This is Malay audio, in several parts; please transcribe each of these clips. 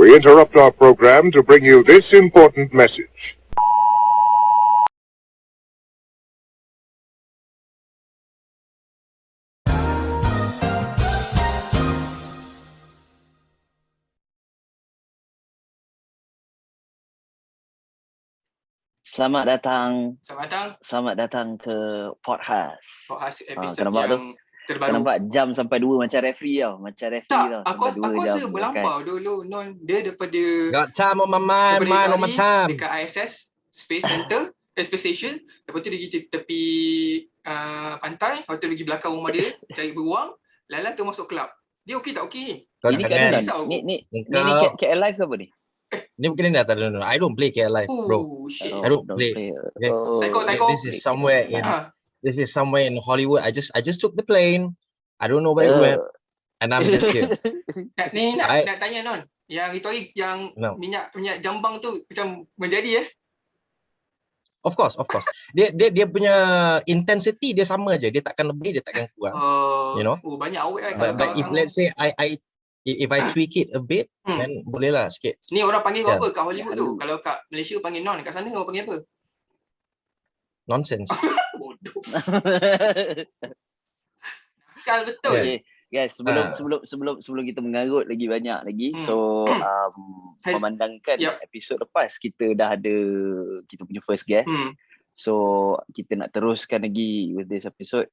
We interrupt our program to bring you this important message. Selamat datang Selamat datang ke podcast. podcast Kau episod nampak tu? yang Kau terbaru. nampak jam sampai 2 macam referee tau. Macam referee Tak, tau. aku Sampai 2 rasa jam berlampau dulu Non. Dia daripada Got time on my mind, daripada mind on my tadi time. dekat ISS Space Center, Space Station. Lepas tu dia pergi tepi pantai, lepas tu dia pergi belakang rumah dia cari beruang. Lala tu masuk kelab. Dia okey tak okey ni? Kau Ini kat jangan. mana? Risau aku. Ni Kau- KL Live ke apa ni? Ni bukan ni dah no. I don't play KL Live, bro. Oh shit. I don't play. Okay. Taiko. This is somewhere in Ah, Hollywood. I just took the plane. I don't know where it went, and I'm just here. nak tanya Non. Yang itu hari yang No. minyak jambang tu macam menjadi Of course. Dia punya intensity dia sama aja. Dia takkan lebih, dia takkan kurang. You know? Oh banyak awet But if let's say if I tweak it a bit, then boleh lah sikit. Ni orang panggil kau Yeah. apa kat Hollywood tu? Kalau kat Malaysia panggil Non, kat sana kau panggil apa? Nonsense. Bodoh. Kal betul. Yeah. Okay, guys, sebelum kita mengarut lagi banyak lagi, so memandangkan Yep. episod lepas kita dah ada kita punya first guest. So kita nak teruskan lagi with this episode.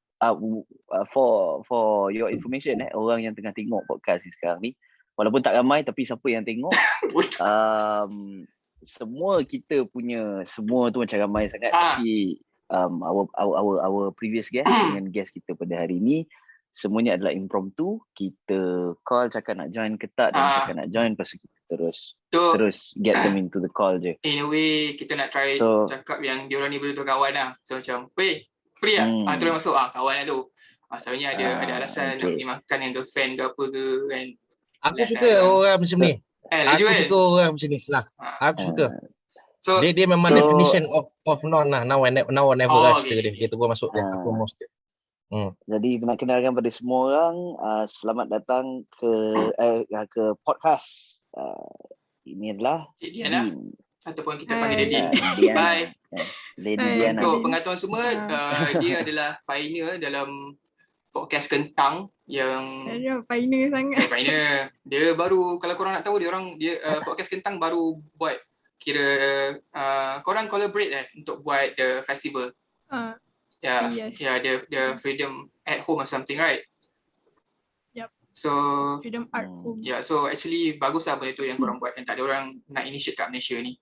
For your information, orang yang tengah tengok podcast ni sekarang ni, walaupun tak ramai tapi siapa yang tengok, semua kita punya semua tu macam ramai sangat, tapi our previous guest dengan guest kita pada hari ni semuanya adalah impromptu. Kita call cakap nak join ke tak, dan cakap nak join, lepas tu kita terus get them into the call je. In a way kita nak try cakap yang diorang ni betul-betul kawan lah. So macam, weh, free lah. Terus masuk, kawan lah tu. Selalunya ada alasan nak pergi makan dengan girlfriend ke apa ke kan. Aku suka orang macam ni. Aku suka orang macam ni lah. Aku suka. So Dia memang definition of non lah. Now or never lah cerita dia. Dia terus masuk dia. Aku mau sikit. Jadi nak kenalkan pada semua orang, selamat datang ke podcast. Ini adalah Cik Diana ataupun kita panggil dia Diana. Bye. Lady Diana. Untuk pengetahuan semua, dia adalah pioneer dalam podcast kentang yang pioneer sangat. Pioneer. Dia baru, kalau korang nak tahu, dia podcast kentang baru buat, kira korang collaborate untuk buat the festival. Yes. The Freedom at Home or something, right? Yep. So Freedom Art Home. so actually bagus lah benda tu yang korang buat, yang tak ada orang nak initiate kat Malaysia ni.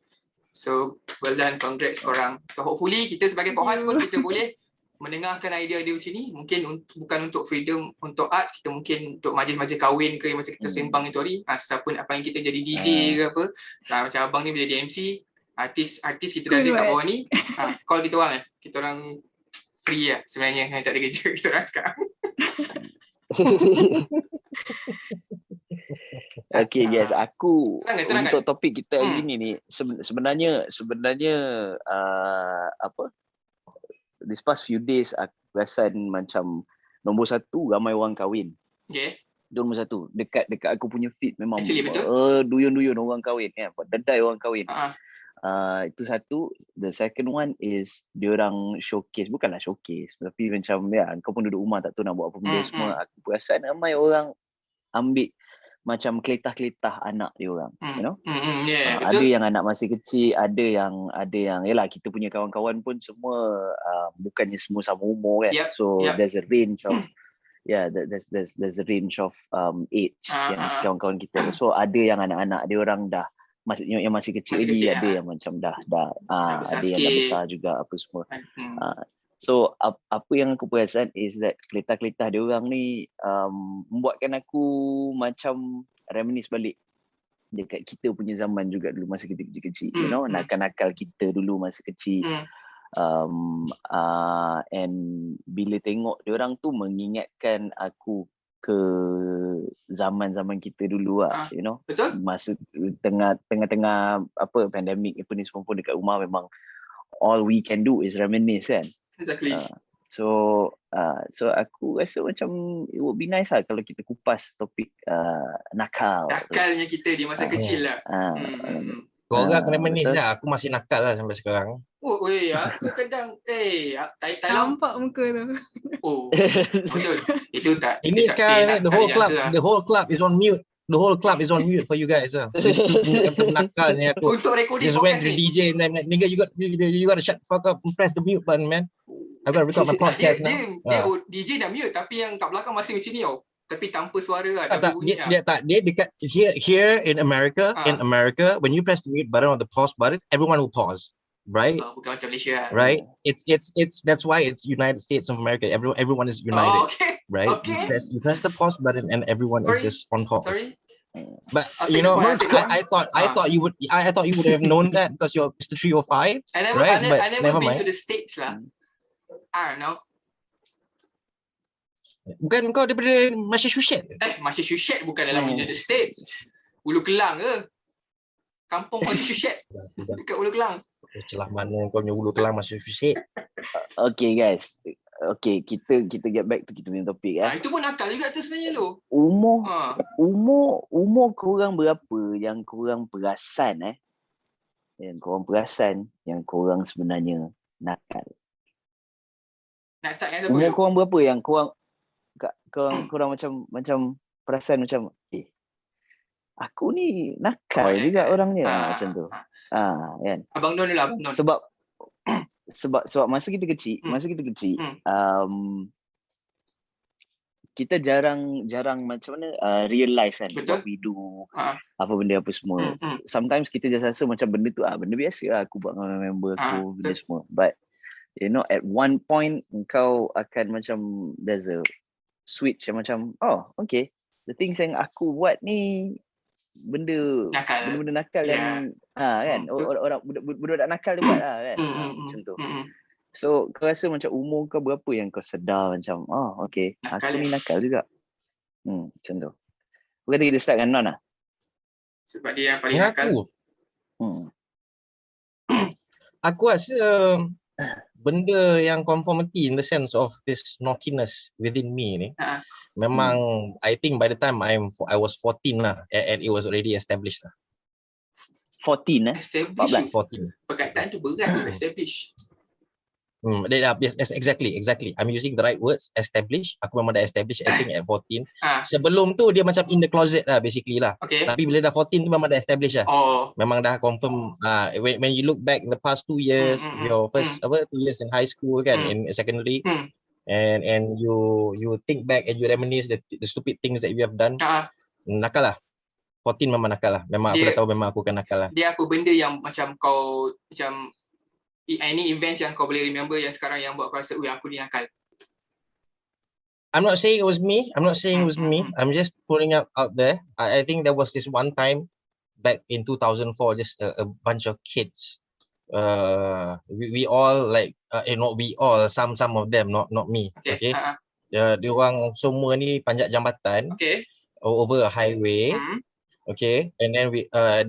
So well done, congrats korang. So hopefully kita sebagai podcast pun kita boleh mendengarkan idea dia macam ni. Mungkin bukan untuk freedom, untuk arts, kita mungkin untuk majlis-majlis kahwin ke, macam kita sembang itu hari. Siapa nak panggil kita jadi DJ ke apa. Macam abang ni boleh jadi MC. Artis kita dah ada kat bawah ni. Call kita orang kita orang free lah sebenarnya, yang tak ada kerja kita orang sekarang. Okay guys, aku Terangkan. untuk topik kita hari ni sebenarnya this past few days aku perasan macam nombor satu ramai orang kahwin. Okay. Itu nombor satu. Dekat aku punya feed memang betul. duyun-duyun orang kahwin kan. Dedai orang kahwin. Itu satu. The second one is diorang showcase, bukanlah showcase, tapi macam kau pun duduk rumah tak tahu nak buat apa benda semua. Aku perasan ramai orang ambil macam keletah-keletah anak dia orang, you know. Ada yang anak masih kecil, ada yang yalah, kita punya kawan-kawan pun semua bukannya semua sama umur kan. So there's a range of there's a range of age yang kawan-kawan kita. So ada yang anak-anak dia orang dah yang masih kecil lagi, ada yang macam dah ada yang dah besar juga apa semua. So apa yang aku perasan is that keletah-keletah dia orang ni membuatkan aku macam reminisce balik dekat kita punya zaman juga dulu masa kita kecil-kecil, you know, nakal-nakal kita dulu masa kecil. And bila tengok dia orang tu mengingatkan aku ke zaman-zaman kita dulu lah, you know. Betul? Masa tengah-tengah apa pandemik apa ni semua pun dekat rumah, memang all we can do is reminisce kan. Exactly. So aku rasa macam it would be nice lah kalau kita kupas topik nakal. Nakalnya kita di masa kecil lah. Korang kena menis betul. lah. Aku masih nakal lah sampai sekarang. Oh, aku kadang tai Nampak muka tu. Oh, betul. Itu tak. Ini sekarang the whole club is on mute. The whole club is on mute for you guys lah. Nakalnya aku. Untuk recording Just went podcast to the ni. DJ and then, nigga, you got to shut the fuck up and press the mute button, man. I got to record my podcast now. Dia DJ dah mute tapi yang kat belakang masih di sini tau. Tapi tanpa suara lah. Dia dekat here in America, when you press the mute button or the pause button, everyone will pause, right? Bukan macam Malaysia. Right? It's that's why it's United States of America. Everyone is united, Okay. right? Okay. You press the pause button and everyone is just on pause. Sorry. But I'll you take know, one, I'll take one. I thought you would have known that because you're Mr. 305. I never Never been mind. to the States lah. I don't know. Bukan kau daripada Massachusetts? Massachusetts bukan dalam United States. Ulu Kelang ke? Kampung Massachusetts. Dekat Ulu Kelang. Celah mana kau punya Ulu Kelang Massachusetts? Okay guys. Okay, kita get back to kita punya topik Itu pun nakal juga tu sebenarnya lu. Umur korang berapa yang korang perasan yang korang sebenarnya nakal? Nak start dengan siapa Umur dulu? korang berapa yang korang macam perasan macam aku ni nakal juga orangnya macam tu. Kan. Abang Don dulu, Abang Don. Sebab masa kita kecil, kita jarang macam mana realize kan what we do, apa benda apa semua. Sometimes kita just rasa macam benda tu benda biasa lah aku buat dengan member aku benda semua. But you know, at one point kau akan macam there's a switch yang macam okay, the things yang aku buat ni benda nakal yang kan orang budak nakal dia buat lah kan macam tu. So kau rasa macam umur kau berapa yang kau sedar macam okay, aku ni nakal juga macam tu. Kau kata kita start dengan Non lah sebab dia yang paling nakal. Aku rasa benda yang conformity in the sense of this naughtiness within me ni memang I think by the time I was 14 lah and it was already established lah. 14 Establish. 14. Perkataan tu berat tu establish. Yes, exactly. I'm using the right words. Establish. Aku memang dah establish I think at 14. Sebelum tu dia macam in the closet lah basically lah. Okay. Tapi bila dah 14 tu memang dah establish lah. Memang dah confirm. When you look back in the past 2 years, your first 2 years in high school kan, in secondary, and you think back and you reminisce the stupid things that you have done. Nakal lah. 14 memang nakal lah. Memang aku dah tahu memang aku akan nakal lah. Dia apa benda yang macam kau macam any events yang kau boleh remember yang sekarang yang buat kau rasa aku ni nakal? I'm not saying it was me. I'm just putting out there. I think there was this one time back in 2004, just a bunch of kids. We all like not we all, some of them, not me. Okay. Dia orang semua ni panjat jambatan. Okay. Over a highway. Okay. And then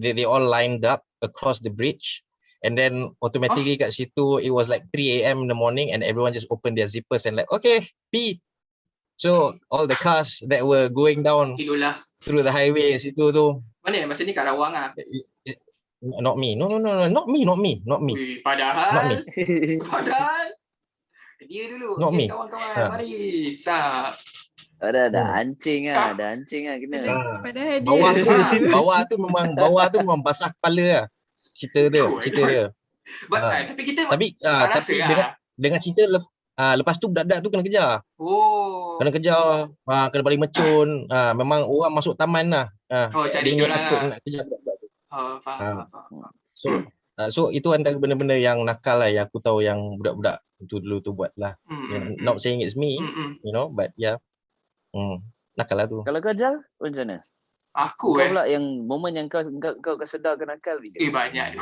they all lined up across the bridge. And then automatically kat situ it was like 3 AM in the morning and everyone just opened their zippers and like okay, pee. So all the cars that were going down through the highway situ tu. Mana masa ni kat Rawang ah? Not me. No, not me. Padahal dia dulu. Not me. Kawan-kawan mari sap. Ada ancing ah, kena. Padahal bawah tu memang basah kepala lah. Cerita dia. Tapi kita dengan cerita lepas tu budak-budak tu kena kejar. Kena kejar, kena balik mecun. Memang orang masuk taman lah. Jadi dia nak kejar budak-budak tu. Faham. So itu antara benda-benda yang nakal lah yang aku tahu yang budak-budak tu dulu tu buat lah. Not saying it's me, you know, but yeah. Nakal lah tu. Kalau kau Jal, macam mana? Aku kau pula yang momen yang kau sedarkan nakal ni. Banyak tu.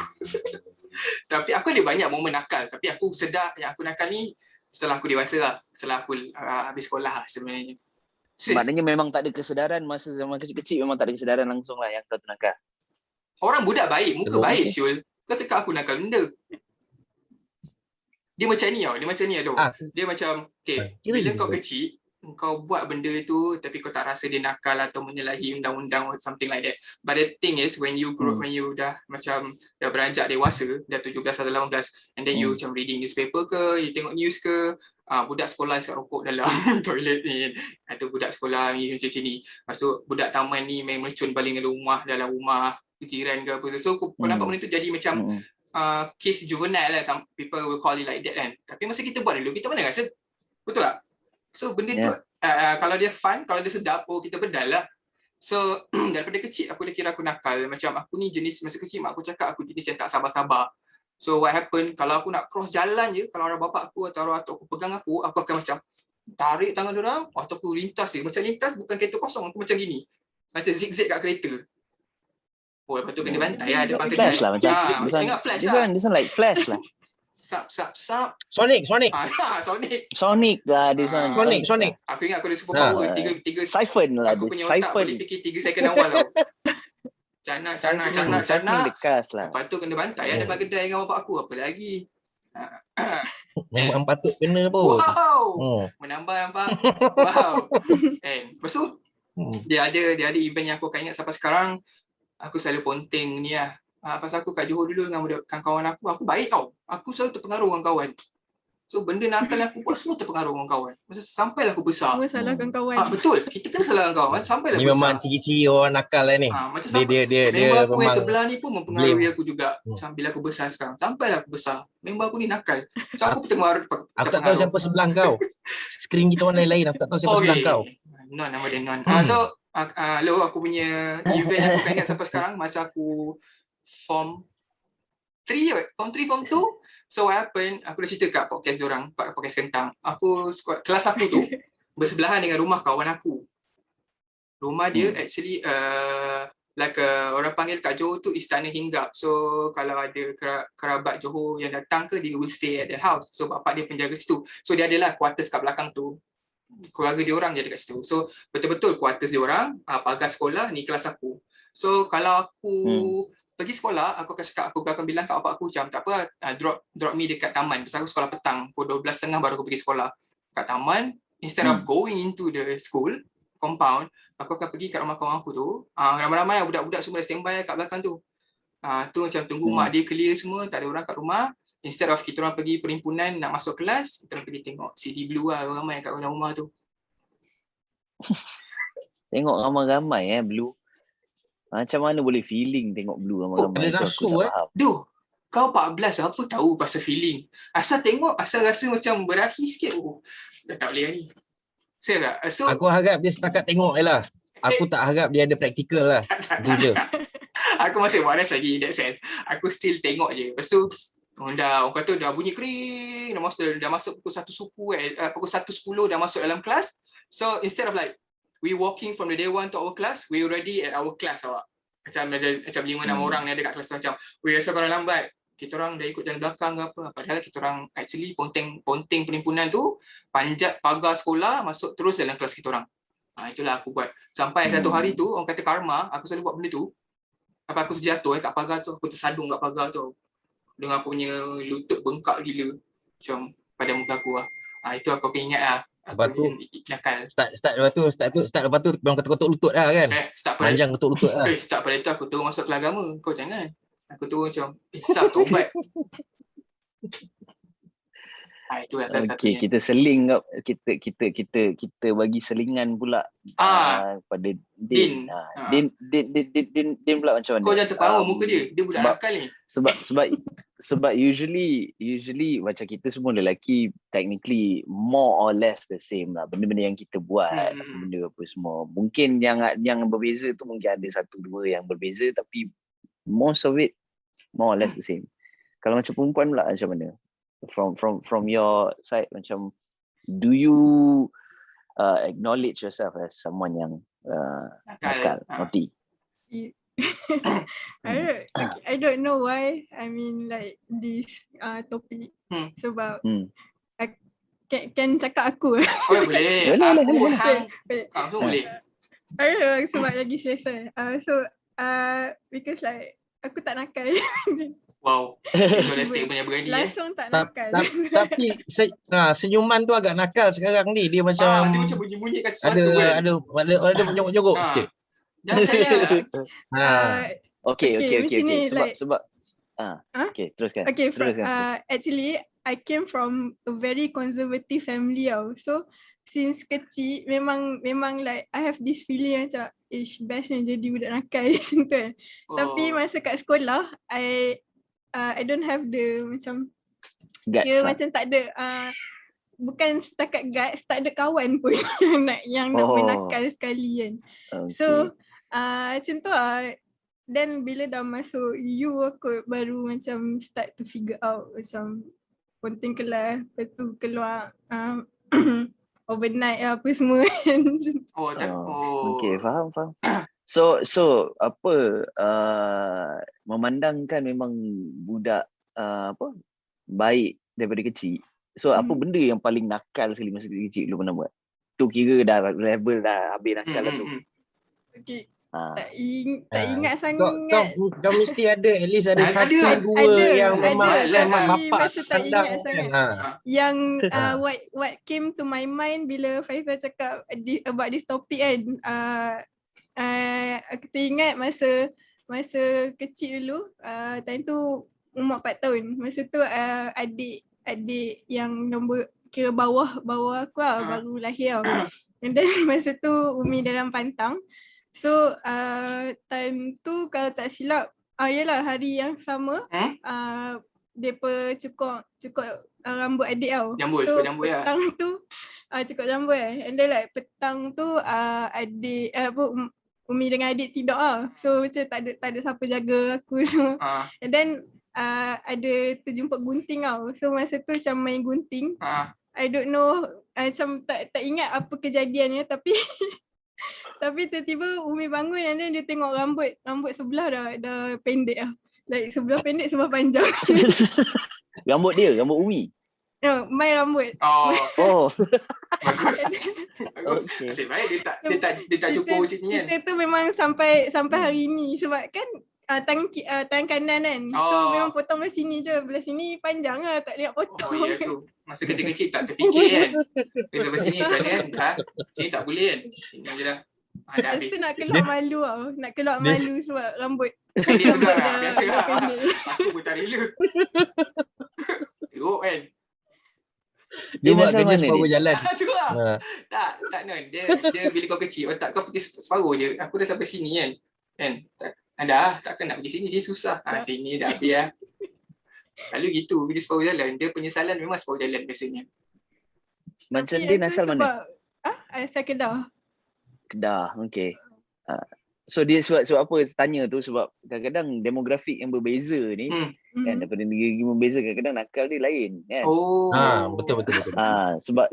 Tapi aku ada banyak momen nakal. Tapi aku sedar yang aku nakal ni setelah aku dewasa lah. Setelah aku habis sekolah lah sebenarnya. Maknanya memang tak ada kesedaran masa zaman kecil-kecil, memang tak ada kesedaran langsung lah yang kau tu nakal. Orang budak baik, muka baik siul. Kau cakap aku nakal benda. Dia macam ni tau. Dia macam, okay, Kira bila je kau tu. kecil, kau buat benda tu tapi kau tak rasa dia nakal atau menyalahi undang-undang or something like that. But the thing is, when you grow, when you dah macam dah beranjak dewasa, dah 17 atau 18, and then you macam reading newspaper ke, you tengok news ke, budak sekolah isap rokok dalam toilet ni, atau budak sekolah ni macam ni. Lepas tu budak taman ni main mercun baling dalam rumah jiran ke apa. So kau nampak benda tu jadi macam case juvenile lah, some people will call it like that kan. Tapi masa kita buat dulu, kita mana rasa, betul tak? So benda tu kalau dia fun, kalau dia sedap, kita bedal lah. So daripada kecil aku dah kira aku nakal. Macam aku ni jenis, masa kecil mak aku cakap aku jenis yang tak sabar-sabar. So what happen, kalau aku nak cross jalan je, kalau orang bapak aku atau orang atuk aku pegang aku akan macam tarik tangan diorang atau aku lintas je. Macam lintas bukan kereta kosong, aku macam gini. Macam zigzag kat kereta. Lepas tu kena bantai lah depan kedai. Flash lah macam. Macam ingat flash lah. This one like flash lah. Sap. Sonic. Sonic. Sonic lah this one. Sonic. Aku ingat aku ada super power. Tiga Siphon lah. aku punya otak boleh fikir 3 second awal tau. Cana. Dekas lah. Lepas tu kena bantai ada depan kedai dengan bapak aku. Apa lagi? Memang patut kena pun. Wow. Menambah nampak. Wow. Lepas tu dia ada event yang aku akan ingat sampai sekarang. Aku selalu ponteng ni lah. Pasal aku kat Johor dulu dengan kawan aku baik tau. Aku selalu terpengaruh dengan kawan. So benda nakal yang aku buat semua terpengaruh dengan kawan. Sampailah aku besar. Semua salahkan kawan. Betul. Kita kena salahkan kawan. Sampailah Ni besar. memang ciri-ciri orang nakal lah ni. Macam Dia member aku yang memang sebelah ni pun mempengaruhi aku juga. Bila aku besar sekarang. Sampailah aku besar. Member aku ni nakal. So aku terpengaruh. Aku tak tahu siapa sebelah kau. Skrin kita orang lain-lain. Aku tak tahu siapa sebelah kau. Non, nama dia Non. So aku punya event yang aku ingat sampai sekarang masa aku Form 3, Form 2. So what happened, aku dah cerita kat podcast diorang, podcast Kentang. Kelas aku tu bersebelahan dengan rumah kawan aku. Rumah dia actually like orang panggil kat Johor tu Istana Hinggap. So kalau ada kerabat Johor yang datang ke, dia will stay at the house. So bapak dia penjaga situ. So dia adalah quarters kat belakang tu. Keluarga dia orang je dekat situ. So betul-betul quarters dia orang, pagar sekolah, ni kelas aku. So kalau aku pergi sekolah, aku akan bilang kat bapak aku macam tak apa, drop me dekat taman. Pasal aku sekolah petang, pukul 12.30 baru aku pergi sekolah. Kat taman, instead of going into the school compound, aku akan pergi kat rumah kawan aku tu. Ramai-ramai budak-budak semua dah standby kat belakang tu. Tu macam tunggu mak dia clear semua, tak ada orang kat rumah. Instead of kita orang pergi perhimpunan nak masuk kelas, kita orang pergi tengok CD Blue lah, ramai kat rumah tu. Tengok ramai-ramai Blue. Macam mana boleh feeling tengok Blue ramai-ramai tu, aku tak faham. Duh, kau 14 apa tahu pasal feeling. Asal tengok, asal rasa macam berakhir sikit. Dah tak boleh ni. Saya tak? So, aku harap dia setakat tengok je lah. Aku tak harap dia ada praktikal lah. Itu je. Aku masih waras lagi in that sense. Aku still tengok je. Lepas tu, orang kata dah bunyi kering, dah masuk pukul 1 suku, pukul 1.10 dah masuk dalam kelas. So instead of like we walking from the day one to our class, we already at our class awak. Macam 5-6 orang ni ada kat kelas macam, asal korang lambat. Kita orang dah ikut jalan belakang ke apa. Padahal kita orang actually ponteng perhimpunan tu, panjat pagar sekolah, masuk terus dalam kelas kita orang. Itulah aku buat. Sampai satu hari tu, orang kata karma, aku selalu buat benda tu. Apa aku terjatuh kat pagar tu, aku tersadung kat pagar tu. Dengan aku punya lutut bengkak gila. Macam pada muka aku lah. Itu aku ingat lah. Lepas tu, nakal. Start lepas tu, memang ketuk-ketuk lutut lah kan. Panjang ketuk lutut lah. Start pada tu aku terus masuk kelas agama. Kau jangan. Aku terus macam, sah taubat. Itulah salah satunya. Kita seling kita bagi selingan pula pada Din. Din pula macam mana? Kau jangan terparu muka dia. Dia budak nakal ni. Sebab usually macam kita semua lelaki technically more or less the same lah. Benda-benda yang kita buat, benda apa semua. Mungkin yang berbeza tu mungkin ada 1-2 yang berbeza, tapi most of it more or less the same. Kalau macam perempuan pula macam mana? From your side, macam do you acknowledge yourself as someone yang nakal, naughty? I don't know why I mean like this topic sebab can cakap aku. Boleh. Aku boleh. Sebab lagi selesa. So because like aku tak nakal. Wow. Itu dah statement yang berani Langsung tak Ta- nakal. Tapi senyuman tu agak nakal sekarang ni. Dia macam dia macam bunyi-bunyikan ada sesuatu kan. ada menyogok-nyogok sikit. Jangan percaya. Okay. macam ni, Sebab okay, teruskan. Okay, Teruskan. actually I came from a very conservative family tau. So since kecil memang like I have this feeling macam bestnya jadi budak nakal macam tu kan. Tapi masa kat sekolah I don't have the macam Guts, macam tak ada bukan setakat guts, tak ada kawan pun yang nak menakal sekali kan. Okay. So macam tu then bila dah masuk aku baru macam start to figure out macam penting kelas, lepas tu keluar overnight apa semua kan. Okay, faham. So apa memandangkan memang budak baik daripada kecil. So apa benda yang paling nakal sekali masa kecil lu pernah buat? Tu kira dah level dah habis nakal lah tu. Okay. Tak ingat sangat. Kau mesti ada at least ada satu dua yang memang bapak tak ingat sangat. Yang Ah. what came to my mind bila Faizal cakap about this topic kan. Aku teringat masa kecil dulu, time tu umur 4 tahun. Masa tu adik yang nombor kira bawah aku baru lahir tau. And then masa tu Umi dalam pantang. So time tu kalau tak silap yalah hari yang sama depa cukur rambut adik tau. Cukur jambut petang tu cukur jambut and then like petang tu adik Umi dengan adik tidur so macam tak ada siapa jaga aku semua. And then ada terjumpa gunting tau. So masa tu macam main gunting. I don't know macam tak ingat apa kejadiannya tapi tapi tiba-tiba Umi bangun and then dia tengok rambut sebelah dah pendek like sebelah pendek sebelah panjang. Rambut Umi. No, my rambut. Bagus. Okay. Nasib baik dia tak cukur macam ni kan. Kita tu memang sampai hari ni sebab kan tangan kanan kan. So memang potong ke sini je. Belah sini panjang tak boleh nak potong. Ya tu. Masa kecil-kecil tak terfikir kan. Sampai sini macam ni kan. Sini tak boleh kan. Sini je dah. Dah habis. Itu nak keluar malu Nak keluar malu sebab rambut. Dia sudah biasa lah. Aku pun tak rela. Teruk kan. Dia buat kerja separuh jalan. Teruk lah. Tak non. Dia bila kau kecil otak kau pergi separuh je. Aku dah sampai sini kan. Takkan nak pergi sini susah. Sini dah habis lah. Lalu gitu bila separuh jalan. Dia penyesalan memang separuh jalan biasanya. Macam dia asal mana? Asal Kedah, okay. So dia sebab apa tanya tu sebab kadang-kadang demografik yang berbeza ni kan daripada negeri berbeza kadang-kadang nakal dia lain kan. Betul. Sebab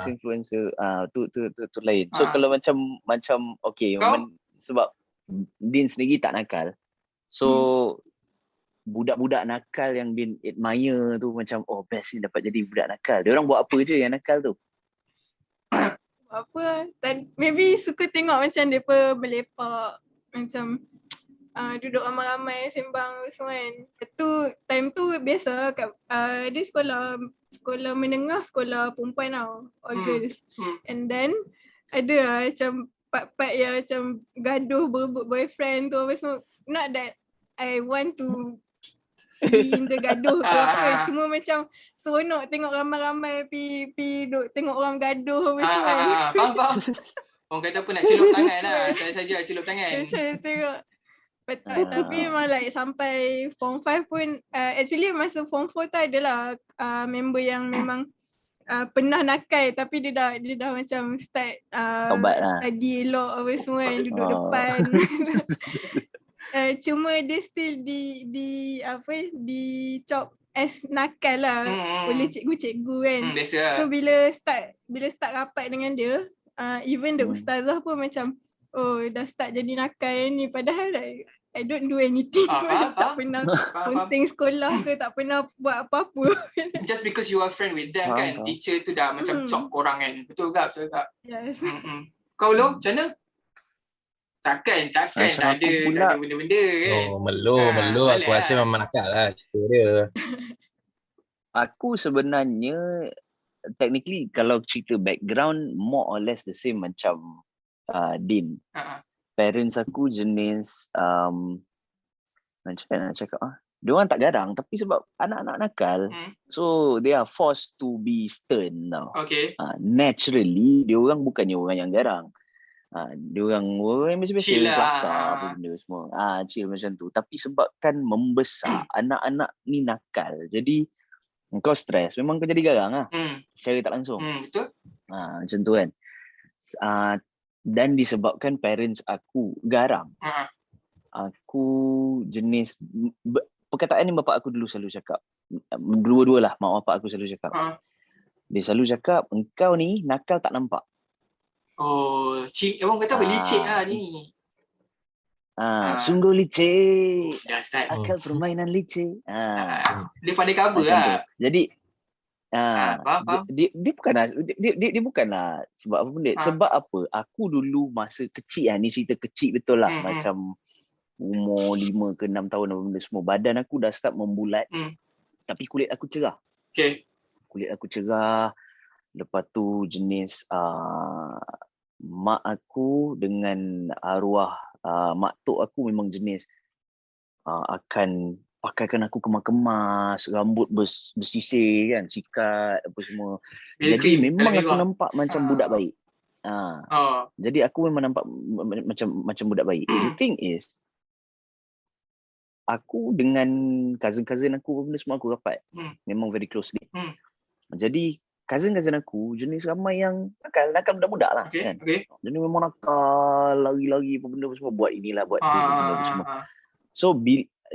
influencer tu lain. So kalau macam okay sebab Din sendiri tak nakal. So budak-budak nakal yang Din admire tu macam best ni dapat jadi budak nakal. Dia orang buat apa je yang nakal tu? Apa maybe suka tengok macam depa melepak macam duduk ramai-ramai sembang semua kan. Time tu biasa kat dia sekolah menengah, sekolah perempuan tau, all girls. And then ada macam part-part yang macam gaduh berebut boyfriend tu apa semua. Not that I want to be in the gaduh ke apa, cuma macam seronok tengok ramai-ramai pi duk tengok orang gaduh apa semua kan. Faham. Orang kata apa nak celup tangan lah. Saya saja celup tangan. Macam tengok. Betul. Tapi memang like sampai form 5 pun actually masa form 4 tu adalah member yang memang pernah nakal tapi dia dah macam start study elok apa semua yang duduk depan. Cuma dia still di cop as nakal lah oleh cikgu-cikgu kan. Biasa lah. So bila start rapat dengan dia, even the ustazah pun macam dah start jadi nakal ni padahal like, I don't do anything. Tak pernah penting sekolah ke, tak pernah buat apa-apa. Just because you are friend with them kan, teacher tu dah macam cop korang kan. Betul tak? Yes. Kau lo macam mana? Takkan tak Macam aku ada pula- benda-benda kan. Oh, melo. Aku boleh rasa lah. memang nakal lah cerita dia. Aku sebenarnya technically kalau cerita background more or less the same macam Din. Ha. Parents aku jenis macam mana nak cakap diorang tak garang tapi sebab anak-anak nakal, so they are forced to be stern tau. Okay. Naturally diorang bukannya orang yang garang. Diorang orang yang biasa-biasa, Chill lah. kelakar apa benda semua. Chill macam tu. Tapi sebabkan membesar anak-anak ni nakal. Jadi kau stres, memang kau jadi garang lah. Secara tak langsung. Betul. Macam tu kan. Dan disebabkan parents aku garang. Aku jenis perkataan ni bapak aku dulu selalu cakap. Dua-dua lah mak bapak aku selalu cakap. Dia selalu cakap engkau ni nakal tak nampak. Oh, orang kata apa licik lah ni. Sungguh licik. Dah start. Akal permainan licik. Dia pandai cover Macam lah. tu. Jadi faham. dia bukanlah sebab apa benda. Sebab apa? Aku dulu masa kecil ni cerita kecil betul lah. Macam umur 5 ke 6 tahun apa benda semua. Badan aku dah start membulat. Tapi kulit aku cerah. Okay. Kulit aku cerah. Lepas tu jenis mak aku dengan arwah mak tok aku memang jenis akan pakaikan aku kemas-kemas, rambut bersisir kan, sikat apa semua. Jadi memang aku nampak macam budak baik. Jadi aku memang nampak macam budak baik. The thing is aku dengan cousin-cousin aku benda semua aku rapat. Memang very closely. Jadi cousin-cousin aku jenis ramai yang nakal budak-budak lah. Okay. Kan? Jadi memang nakal, lari-lari apa benda semua, buat inilah, buat tu, benda semua. So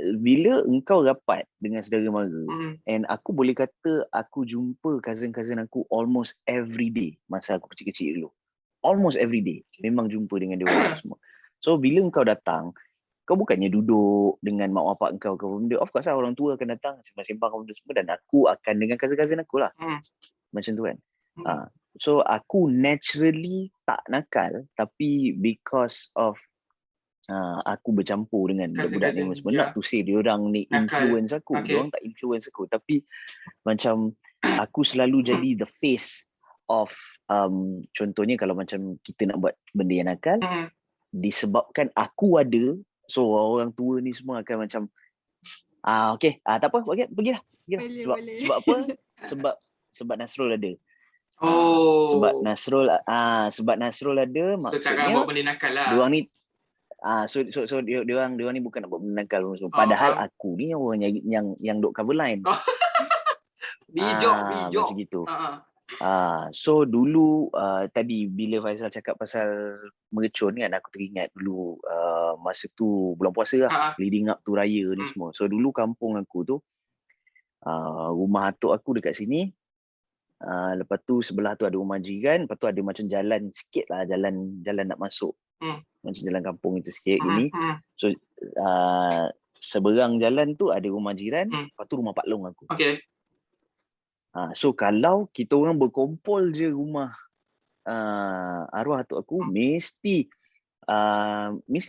bila engkau rapat dengan saudara mara, and aku boleh kata aku jumpa cousin-cousin aku almost every day masa aku kecil-kecil dulu. Almost every day. Memang jumpa dengan dia orang semua. So bila engkau datang, kau bukannya duduk dengan mak bapak engkau ke benda. Of course lah orang tua akan datang sembang-sembang benda semua dan aku akan dengan cousin-cousin aku lah. Macam tu kan. So aku naturally tak nakal tapi because of aku bercampur dengan budak-budak ni semua. Not to say diorang ni influence aku. Diorang tak influence aku. Tapi macam aku selalu jadi the face of contohnya kalau macam kita nak buat benda yang nakal, disebabkan aku ada, so orang tua ni semua akan macam okay, tak apa, pergilah. Sebab apa? Sebab Nasrul ada. Sebab Nasrul ada, maksudnya so takkan buat benda nakal lah. diorang ni so diorang ni bukan nak buat benda nakal semua. Padahal aku ni orang yang duk cover line. Bijak. Macam gitu. So dulu tadi bila Faizal cakap pasal mercun kan, aku teringat dulu masa tu bulan puasa lah, leading up tu raya ni semua. So dulu kampung aku tu rumah atuk aku dekat sini. Lepas tu sebelah tu ada rumah jiran, lepas tu ada macam jalan sikit lah, jalan nak masuk. Macam jalan kampung itu sikit gini. So seberang jalan tu ada rumah jiran, lepas tu rumah Pak Long aku. Okay. So kalau kita orang berkumpul je rumah arwah atuk aku, mesti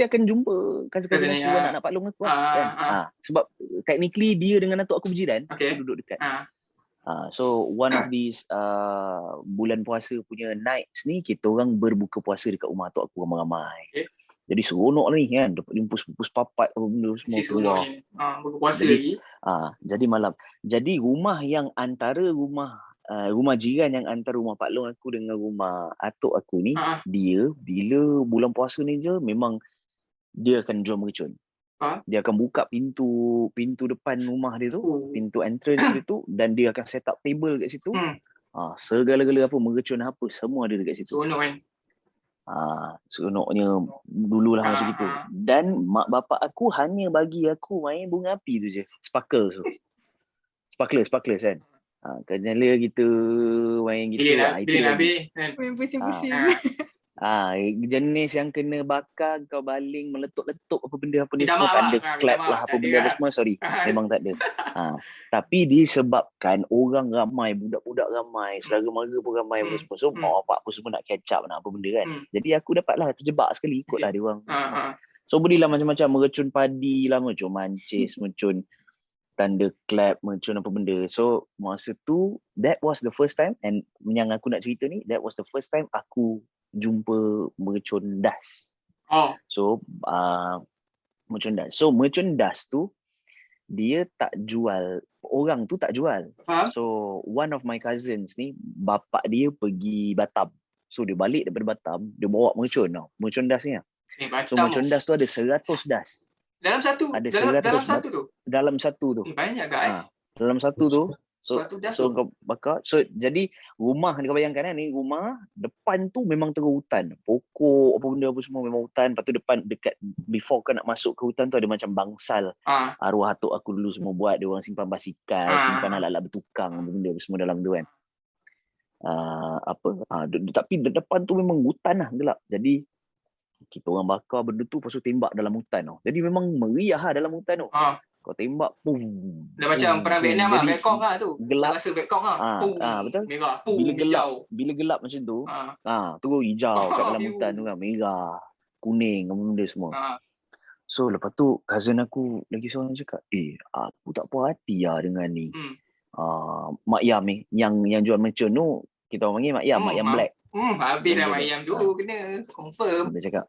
akan jumpa cousin aku, anak-anak Pak Long aku kan. Sebab technically dia dengan atuk aku berjiran, duduk dekat. So one of these bulan puasa punya nights ni, kita orang berbuka puasa dekat rumah atuk aku ramai-ramai. Jadi seronok ni kan, dapat limpus papat apa benda semua keluar. Buka puasa lagi. Jadi malam. Jadi rumah yang antara rumah jiran yang antara rumah Pak Long aku dengan rumah atuk aku ni, dia bila bulan puasa ni je memang dia akan jual mercun. Dia akan buka pintu depan rumah dia tu, pintu entrance dia tu, dan dia akan set up table kat situ. Segala-gala apa mercun apa semua ada dekat situ. Seronok kan. Seronoknya dululah macam gitu. Dan mak bapak aku hanya bagi aku main bunga api tu je, sparkles kan. Kerana kita main gitu Bila habis kan. Main pusing-pusing. Jenis yang kena bakar, kau baling, meletup-letup apa benda apa ni Minta semua, maaf tak lah. ada Minta clap maaf. lah apa Tak ada benda apa lah. semua, sorry. Memang tak ada. Tapi disebabkan orang ramai, budak-budak ramai, saudara mara pun ramai apa semua. So mak bapak pun semua nak catch up nak apa benda kan. Jadi aku dapatlah terjebak sekali, ikutlah dia orang. So berilah macam-macam, mercun padi lah, mercun mancis, mercun tanda clap, mercun apa benda. So masa tu, that was the first time, and yang aku nak cerita ni, that was the first time aku jumpa mercun das. So mercun das. So mercun das tu dia tak jual, orang tu tak jual. So one of my cousins ni, bapak dia pergi Batam. So dia balik daripada Batam, dia bawa mercun tau. Mercun das ni lah. So mercun das tu ada 100 das. Dalam satu? Ada dalam satu tu? Dalam satu tu. Banyak kan? Dalam satu tu. So das tu. kau bakar. So jadi rumah, kau bayangkan ni, rumah depan tu memang terus hutan. Pokok apa benda apa semua memang hutan. Lepas tu depan dekat before kau nak masuk ke hutan tu ada macam bangsal. Arwah atuk aku dulu semua buat, dia orang simpan basikal, simpan alat-alat bertukang apa benda apa semua dalam tu kan. Tapi depan tu memang hutan lah, gelap. Jadi kita orang bakar benda tu, lepas tu tembak dalam hutan tau. Jadi memang meriah lah dalam hutan tu. Kau tembak, pum. Dah macam perang Vietnam lah, Vietcong lah tu. Gelap. Rasa Vietcong lah. Betul. Merah, pum, Bila gelap macam tu, terus hijau kat dalam hutan tu kan, merah, kuning, apa benda semua. So lepas tu cousin aku lagi seorang cakap, aku tak puas hati lah dengan ni. Mak Yam ni, yang jual mercun tu, kita orang panggil Mak Yam, Mak Yam Black. Habis lah Mak Yam tu, kena confirm. Dia cakap,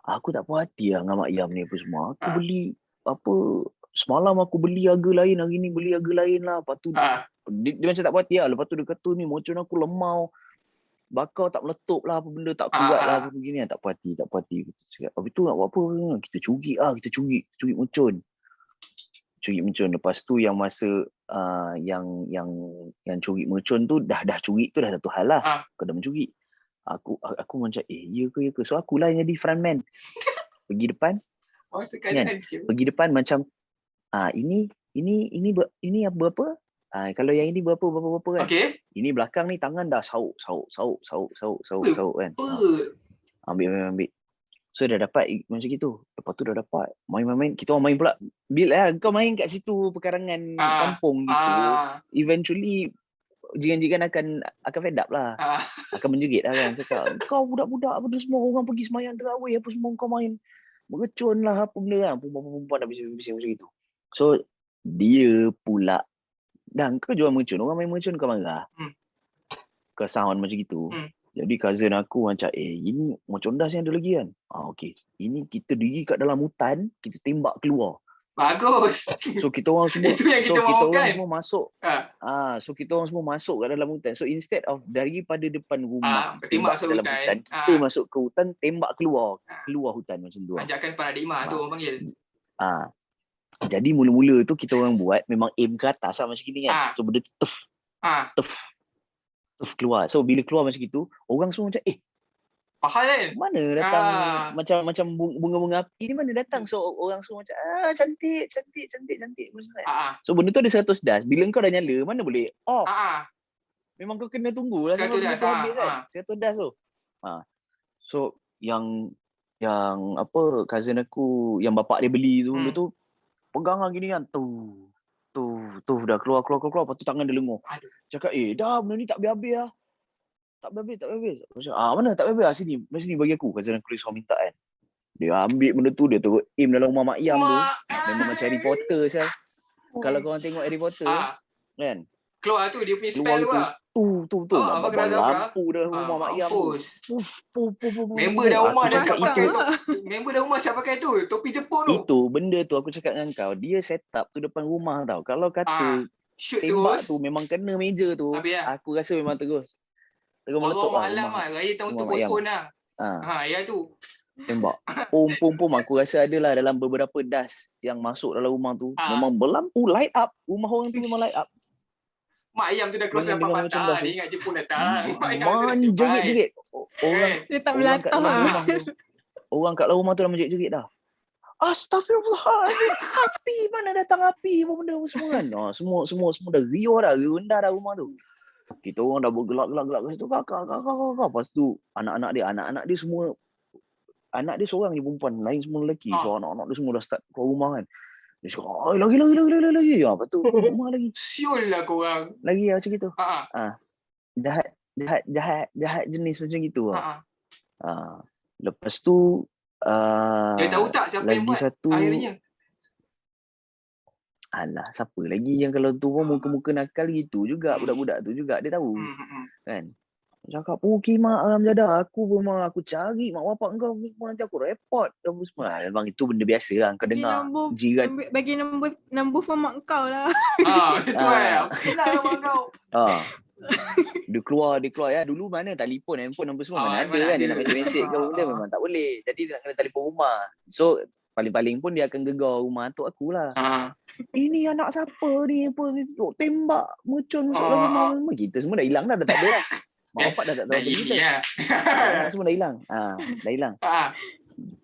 aku tak puas hati lah dengan Mak Yam ni apa semua. Aku beli semalam aku beli harga lain, hari ni beli harga lain lah. Lepas tu dia macam tak puas hati lah. Lepas tu dia kata ni mercun aku lemau, bakar tak meletup lah, apa benda tak kuat lah, apa begini lah. Tak puas hati. Habis tu nak buat apa? Kita curi mercun. Curi mercun. Lepas tu yang masa yang curi mercun tu dah curi tu dah satu hal lah. Kau dah mencuri. Aku macam ya ke. So akulah yang jadi frontman. Pergi depan. Kan? Pergi depan macam ini berapa? Kalau yang ini berapa kan? Okay. Ini belakang ni tangan dah sauk kan. Ambil. So dah dapat macam gitu. Lepas tu dah dapat. Main. Kita orang main pula. Bila kau main kat situ perkarangan kampung gitu, eventually jiran-jiran akan fed up lah. Akan menjerit lah kan. Cakap, kau budak-budak apa tu semua, orang pergi semayang terawih apa semua kau main mercun lah apa benda kan. Perempuan dah bising macam itu. So dia pula, dan kau jual mercun, orang main mercun kau marah. Kau sound macam gitu. Jadi cousin aku macam, ini mercun das yang ada lagi kan. Okay. Ini kita diri kat dalam hutan, kita tembak keluar. Bagus. So kita orang semua itu yang kita mahukan. Semua masuk. So kita orang semua masuk kat dalam hutan. So instead of daripada depan rumah tembak masuk dalam hutan, kita masuk ke hutan, tembak keluar hutan macam tu. Ajakkan paradigma tu orang panggil. Jadi mula-mula tu kita orang buat memang aim ke atas lah macam gini kan. So benda tu tuf keluar. So bila keluar macam gitu, orang semua macam pahal kan? Mana datang macam bunga-bunga api ni mana datang? So orang semua macam cantik. So benda tu ada 100 das. Bila kau dah nyala, mana boleh off. Memang kau kena tunggu lah sampai benda tu habis kan. 100 das tu. So yang cousin aku yang bapak dia beli tu, benda tu pegang lah gini kan. Tu dah keluar. Lepas tu tangan dia lenguh. Cakap dah benda ni tak habis lah. Tak habis. Macam, mana tak habis? Sini bagi aku. Cousin aku risau minta kan. Dia ambil benda tu, dia terus aim dalam rumah Mak Yam tu. Memang macam Harry Potter sah. Kalau korang tengok Harry Potter kan. Keluar tu dia punya spell tu lah. Tu. Lampu dah rumah Mak Yam tu. Member dah rumah dah siap pakai tu. Topi Jepun tu. Itu benda tu aku cakap dengan kau. Dia set up tu depan rumah tau. Kalau kata tembak tu memang kena meja tu. Aku rasa memang terus meletup lah. Malam lah. Raya tahun tu postpone lah. Ya tu. Tembak. Pom. Aku rasa adalah dalam beberapa das yang masuk dalam rumah tu. Memang berlampu light up. Rumah orang tu memang light up. Mak Ayam tu dah close sampai patah. Dia ingat Jepun datang. Jerit-jerit. Dia tak melatah lah. Orang kat dalam rumah tu dah menjerit-jerit dah. Astagfirullahaladzim. Api. Mana datang api. Apa benda semua kan. Semua dah riuh dah. Riuh rendah dah rumah tu. Kita orang dah bergelak-gelak kat situ. Kakak. Lepas tu anak-anak dia semua, anak dia seorang je perempuan, lain semua lelaki. So anak-anak dia semua dah start keluar rumah kan. Dia cakap, lagi. Lepas tu rumah lagi. Siul lah korang. Lagi macam gitu. Ha. Jahat jenis macam gitu. Ha. Lepas tu Dia tahu tak siapa yang lagi buat satu, akhirnya? alah, siapa lagi yang kalau tu pun muka-muka nakal gitu juga, budak-budak tu juga dia tahu. Kan? Cakap, mak Aram jadah, aku memang aku cari mak bapak kau semua, nanti aku report apa semua. Memang itu benda biasa lah, kau dengar jiran. Bagi nombor phone mak kau lah. Itu aku nak mak kau. Dia keluar ya, dulu mana telefon, handphone apa semua mana ada mana kan, dia ada. nak mesej ke benda memang tak boleh. Jadi dia nak kena telefon rumah. So paling-paling pun dia akan gegar rumah atuk aku lah. Ini anak siapa ni, apa ni, tembak muncul masuk dalam rumah. Kita semua dah hilang dah tak ada lah. Mak bapak dah tak tahu apa kita. Anak semua dah hilang. Dah hilang.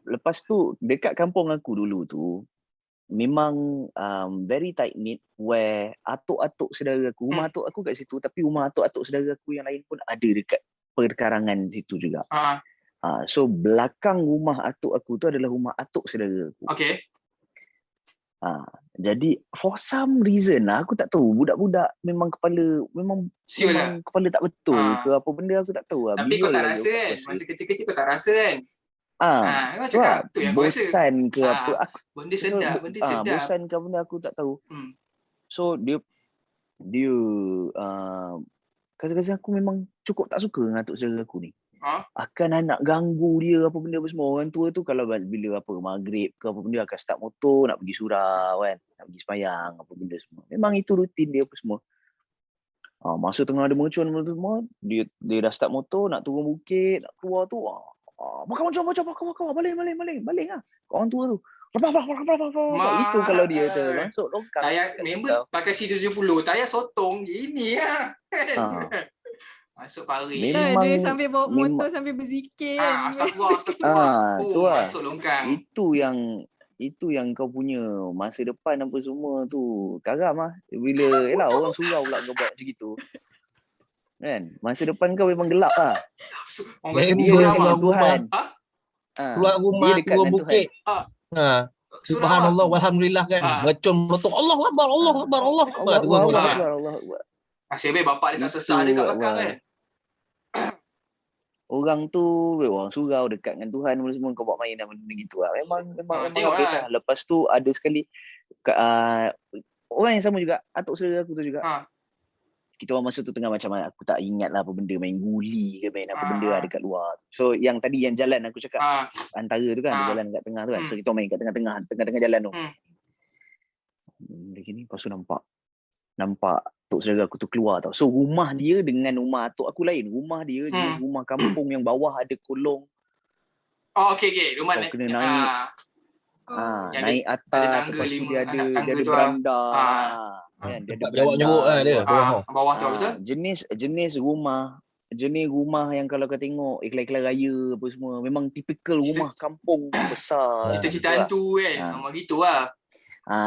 Lepas tu dekat kampung aku dulu tu memang very tight knit, where atuk-atuk saudara aku, rumah atuk aku kat situ, tapi rumah atuk-atuk saudara aku yang lain pun ada dekat perkarangan situ juga. So belakang rumah atuk aku tu adalah rumah atuk saudara aku. Okay. Jadi for some reason lah, aku tak tahu, budak-budak memang Siul lah. kepala tak betul ke apa benda, aku tak tahu lah. Tapi kau tak rasa kan? Masa kecil-kecil kau tak rasa kan? Kau cakap tu yang kau rasa. Bosan ke apa, benda sedap. bosan ke benda aku tak tahu. So dia kadang-kadang aku memang cukup tak suka dengan atuk saudara aku ni. Akan nak ganggu dia apa benda apa semua. Orang tua tu kalau bila apa maghrib ke apa benda akan start motor nak pergi surau kan, nak pergi sembahyang apa benda semua. Memang itu rutin dia apa semua. Masa tengah ada mercun semua, dia dah start motor nak turun bukit, nak keluar tu. Macam balik lah. Orang tua tu. Itu kalau dia tu masuk longkang. Tayar member pakai C70, tayar sotong gini lah. Masuk parit. Dia sambil bawa motor sambil berzikir. Astagfirullah. Masuk longkang. Itu yang kau punya masa depan apa semua tu karam lah. Bila orang surau pula kau buat macam gitu. Kan? Masa depan kau memang gelap lah. Orang kata Dia ramah Tuhan. Keluar rumah, turun bukit. Subhanallah, walhamdulillah kan. Mercun meletup, Allahu Akbar. Allah. Asyik baik bapak dia tak sesah dia kat belakang kan. Orang tu orang surau dekat dengan Tuhan semua, kau buat main dan benda gitu lah. Memang tengoklah. habis lah. Lepas tu ada sekali orang yang sama juga, atuk saudara aku tu juga. Kita orang masa tu tengah macam aku tak ingat lah apa benda, main guli ke main apa benda lah dekat luar. So yang tadi yang jalan aku cakap antara tu kan, ada jalan kat tengah tu kan. So kita main kat tengah-tengah jalan tu. Begini, lepas tu nampak tok saudara aku tu keluar tau. So rumah dia dengan rumah atuk aku lain. Rumah dia jenis rumah kampung yang bawah ada kolong. Okay. Rumah kau kena naik. Naik atas, lepas tu dia ada beranda. Kan, dia ada jawab nyuruk lah dia. Bawah tu betul? Jenis rumah yang kalau kau tengok iklan-iklan raya apa semua, memang tipikal rumah kampung besar. Cita-cita hantu kan. Memang gitu lah.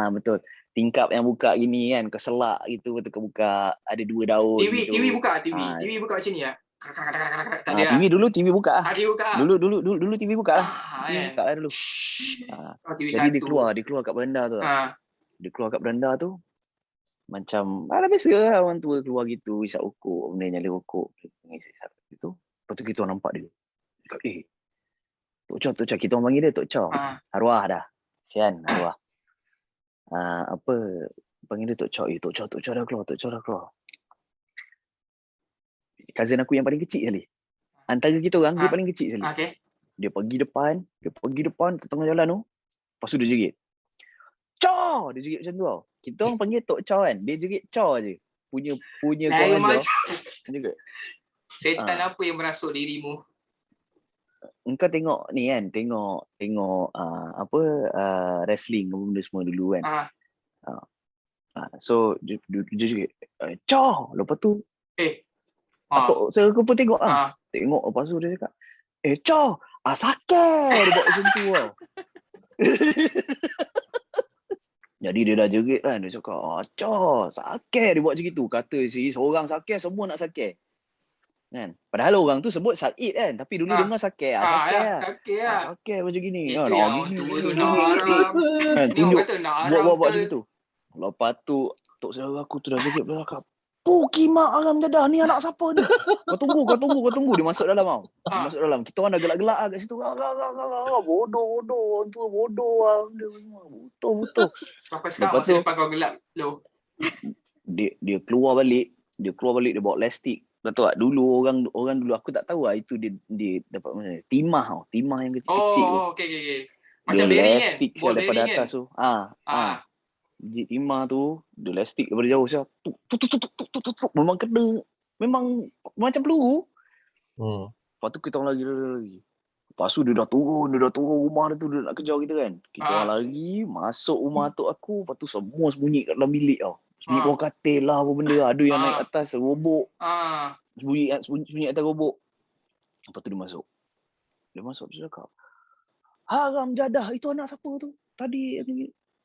Betul. Tingkap yang buka gini kan, kau selak gitu, betul kau buka, ada 2 daun. TV buka macam ni lah. Tak ada. TV buka lah. TV buka. Dulu TV buka lah. Buka lah dulu. Jadi dia keluar kat beranda tu. Dia keluar kat beranda tu. Macam biasa lah orang tua keluar gitu, isap rokok, benda nyala rokok. Gitu. Lepas tu kita nampak dia. Cakap, Tok Chow, kita orang panggil dia Tok Chow. Arwah dah. Sian, arwah. Panggil dia Tok Chow. Tok Chow dah keluar. Cousin aku yang paling kecil sekali. Antara kita orang, dia paling kecil sekali. Okay. Dia pergi depan ke tengah jalan tu. Lepas tu dia jerit. Chow! Dia jerit macam tu tau. Kita orang panggil Tok Chow kan. Dia jerit Chow je. Punya korang je. Setan apa yang merasuk dirimu? Engkau tengok ni kan, tengok wrestling benda semua dulu kan. So dia jerit Chow! Lepas tu atuk saya pun tengok tengok, lepas tu dia cakap Chow! Sakit! Dia buat macam tu tau. Jadi dia dah jerit kan. Dia cakap, Acah, sakit dia buat macam itu. Kata seorang sakit, semua nak sakit. Kan? Padahal orang tu sebut Said kan. Tapi dulu dengar sakit. Sakit lah. Sakit macam gini. Itu yang orang tua tu nak haram. Kan, Ni orang tunjuk. kata nak haram Buat macam ke. itu. Lepas tu, tok saudara aku tu dah jerit. Dia cakap, Pukimak haram jadah. Ni anak siapa ni? Kau tunggu. Dia masuk dalam tau. Dia masuk dalam. Kita orang dah gelak-gelak kat situ. Bodoh. Orang tua bodoh. Betul. Sampai sekarang Lepas masa tu- depan kau gelap. Dia keluar balik. Dia bawa plastik. Betul tak? Dulu orang dulu aku tak tahu lah itu dia dapat mana. Timah tau. Timah yang kecil-kecil tu. Oh, okey. Macam Dia bearing kan? elastik Ball daripada bearing kan? atas tu. Jit timah tu, dia elastik daripada jauh siap. Tuk. Memang kena. Memang macam peluru. Lepas tu kita orang lagi. Lepas tu dia dah turun rumah dia tu, dia nak kejar kita kan. Kita orang lari, masuk rumah atuk aku, lepas tu semua sembunyi kat dalam bilik tau. Sembunyi bawah katil lah apa benda. Ada yang naik atas robok. Sembunyi atas robok. Lepas tu dia masuk dia cakap, haram jadah, itu anak siapa tu? Tadi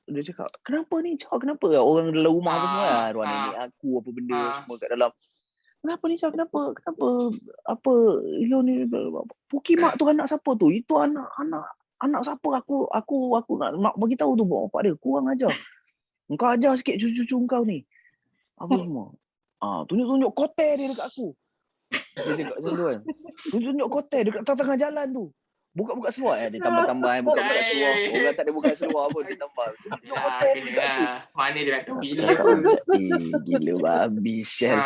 dia cakap, kenapa ni? Kenapa? Orang dalam rumah apa semua lah. Ruang nenek aku apa benda semua kat dalam. Kenapa ni? Kenapa? Apa? Ni Pukimak tu anak siapa tu? Itu anak siapa? Aku nak bagi tahu tu bapak dia. Kurang ajar. Engkau ajar sikit cucu-cucu engkau ni. Apa semua? Tunjuk kotel dia dekat aku. Dia cakap macam tu kan. Tunjuk kotel dekat tengah jalan tu. Buka seluar dia tambah buka seluar. Orang tak ada buka seluar pun dia tambah. Tunjuk kotel dia dekat aku. Mana dia nak tahu bila Cakap apa. macam, gila babi sial.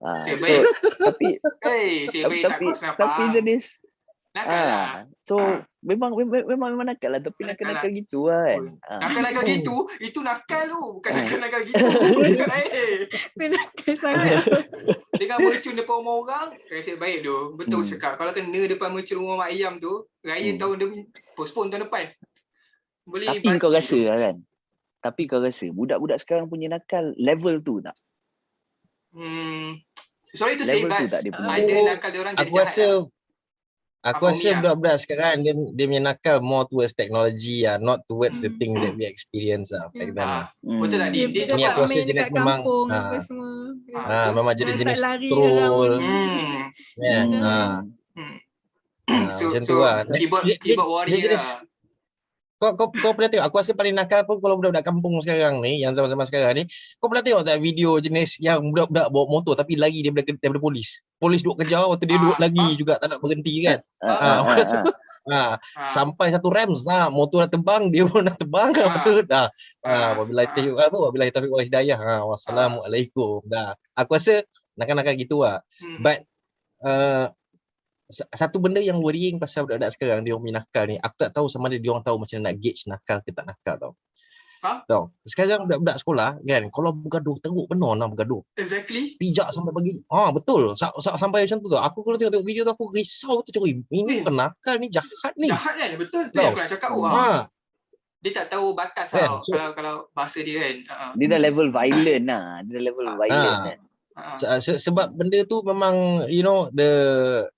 So tapi jenis nakal lah. So memang nakal lah, tapi nakal gitu kan. Nakal gitu, itu nakal tu. Bukan nakal gitu. Tu nakal sangat. Dengan mercun depan rumah orang, nasib baik tu. Betul cakap. Kalau kena depan mercun rumah Mak Ayam tu, raya tahun dia postpone tahun depan. Boleh tapi kau rasa tu. Kan? Tapi kau rasa budak-budak sekarang punya nakal level tu tak? Sorry to say, level but tu tak dia punya. ada nakal dia orang jadi jahat lah. Aku rasa budak-budak sekarang dia punya nakal more towards technology lah, not towards the thing that we experience lah back then. Betul tak? Dia Ni aku rasa jenis memang apa semua. memang jenis lari troll. So, macam tu lah. keyboard warrior lah. Kau pernah tengok, aku rasa paling nakal pun kalau budak-budak kampung sekarang ni, yang zaman-zaman sekarang ni, kau pernah tengok tak video jenis yang budak-budak bawa motor tapi lari daripada polis. Polis duk kejar, waktu dia duk lagi juga tak nak berhenti kan. Sampai satu rem, motor dah terbang, dia pun dah terbang. Lepas tu dah. Wabillahi taufiq wal hidayah. Wassalamualaikum. Dah. Aku rasa nakal-nakal gitu lah. But satu benda yang worrying pasal budak-budak sekarang dia orang nakal ni, aku tak tahu sama ada dia orang tahu macam nak gauge nakal ke tak nakal tau. Tahu. Sekarang budak-budak sekolah kan, kalau bergaduh teruk benar nak bergaduh. Exactly. Pijak sampai pagi. Betul. Sampai macam tu tau. Aku kalau tengok video tu aku risau tu cakap, ini bukan nakal ni, jahat ni. Jahat kan? Betul tu yang aku nak cakap. Dia tak tahu batas tau. Kalau bahasa dia kan. Dia dah level violent lah. Kan. Sebab benda tu memang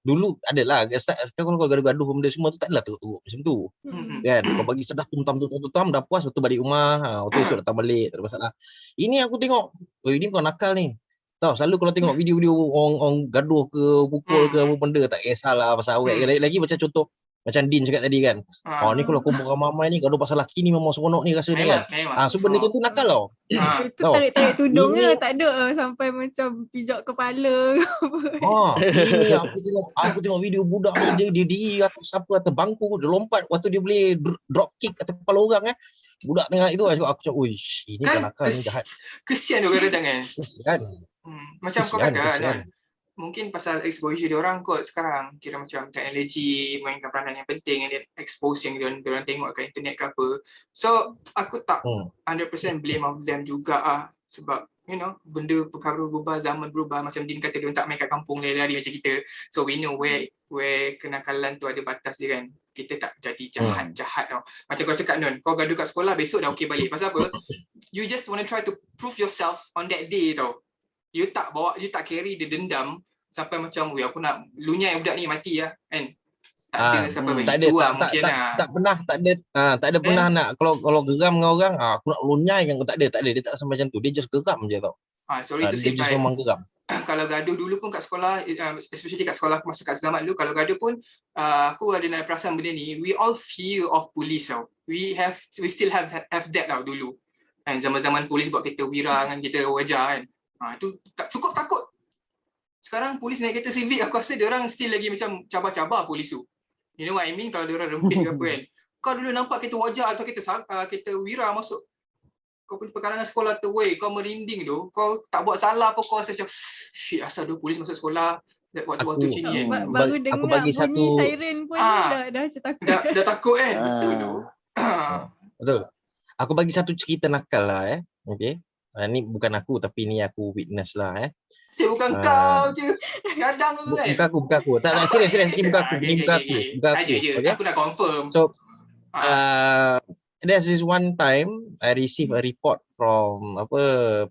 dulu adalah sekarang kalau gaduh-gaduh benda semua tu tak adalah teruk-teruk macam tu kan. Kau bagi sedah tum-tam dah puas, betul balik rumah, betul esok datang balik, tak ada masalah. Ini aku tengok, ini bukan nakal ni tau. Selalu kalau tengok video-video orang gaduh ke pukul ke apa benda, tak kisahlah pasal awet lagi macam contoh macam Din cakap tadi kan. Ni kalau kumpul ramai ni gaduh pasal laki ni memang seronok ni rasa ni kan. So benda macam tu nakal tau. Itu tarik-tarik tudung ke, tak ada sampai macam pijak kepala ke apa. Ini aku tengok video budak ni dia diri atas bangku, dia lompat, waktu dia boleh drop kick atas kepala orang budak tengah itu aku cakap, uish, ini kan nakal ni jahat. Kesian tu kadang-kadang kan. Kesian. Macam kau kata mungkin pasal exposure dia orang kot sekarang, kira macam teknologi mainkan peranan yang penting, and then expose yang dia orang tengok kat internet ke apa. So aku tak 100% blame of them juga sebab benda perkara berubah, zaman berubah. Macam Din kata dia tak main kat kampung lari-lari macam kita. So we know where kenakalan tu ada batas dia kan. Kita tak jadi jahat tau. Macam kau cakap Nun, kau gaduh kat sekolah, besok dah okey balik. Pasal apa? You just want to try to prove yourself on that day tau. You tak carry the dendam sampai macam aku nak lunyai budak ni mati lah kan. tak ada siapa bagi tak ada tu lah tak mungkin lah. tak pernah tak ada pernah nak kalau geram dengan orang aku nak lunyai kan, tak ada dia tak sampai macam tu, dia just geram je tau. Sorry to Dia say, just but memang geram. kalau gaduh dulu pun kat sekolah, especially kat sekolah masa kat Selamat dulu, kalau gaduh pun aku ada perasan benda ni, we all fear of police tau. We still have that tau dulu. Kan zaman-zaman polis buat kereta wira kan, kita wajar kan. Itu tak cukup takut. Sekarang polis naik kereta civic, aku rasa dia orang still lagi macam cabar-cabar polis tu. You know what I mean? Kalau dia orang rempit ke apa kan. Kau dulu nampak kereta wajar atau kereta wira masuk kau punya perkarangan sekolah tu, weh, kau merinding tu, kau tak buat salah apa, kau rasa macam shit, asal ada polis masuk sekolah waktu-waktu macam ni kan. Baru dengar bunyi satu siren pun dah macam takut. Dah takut kan. Betul tu. Betul. Aku bagi satu cerita nakal lah okay. Ni bukan aku tapi ni aku witness lah Saya bukan kau je. Kadang tu kan. Bukan aku. Tak nak serius ni bukan aku. Ni bukan aku. Okay. Aku nak confirm. So there's this one time I received a report from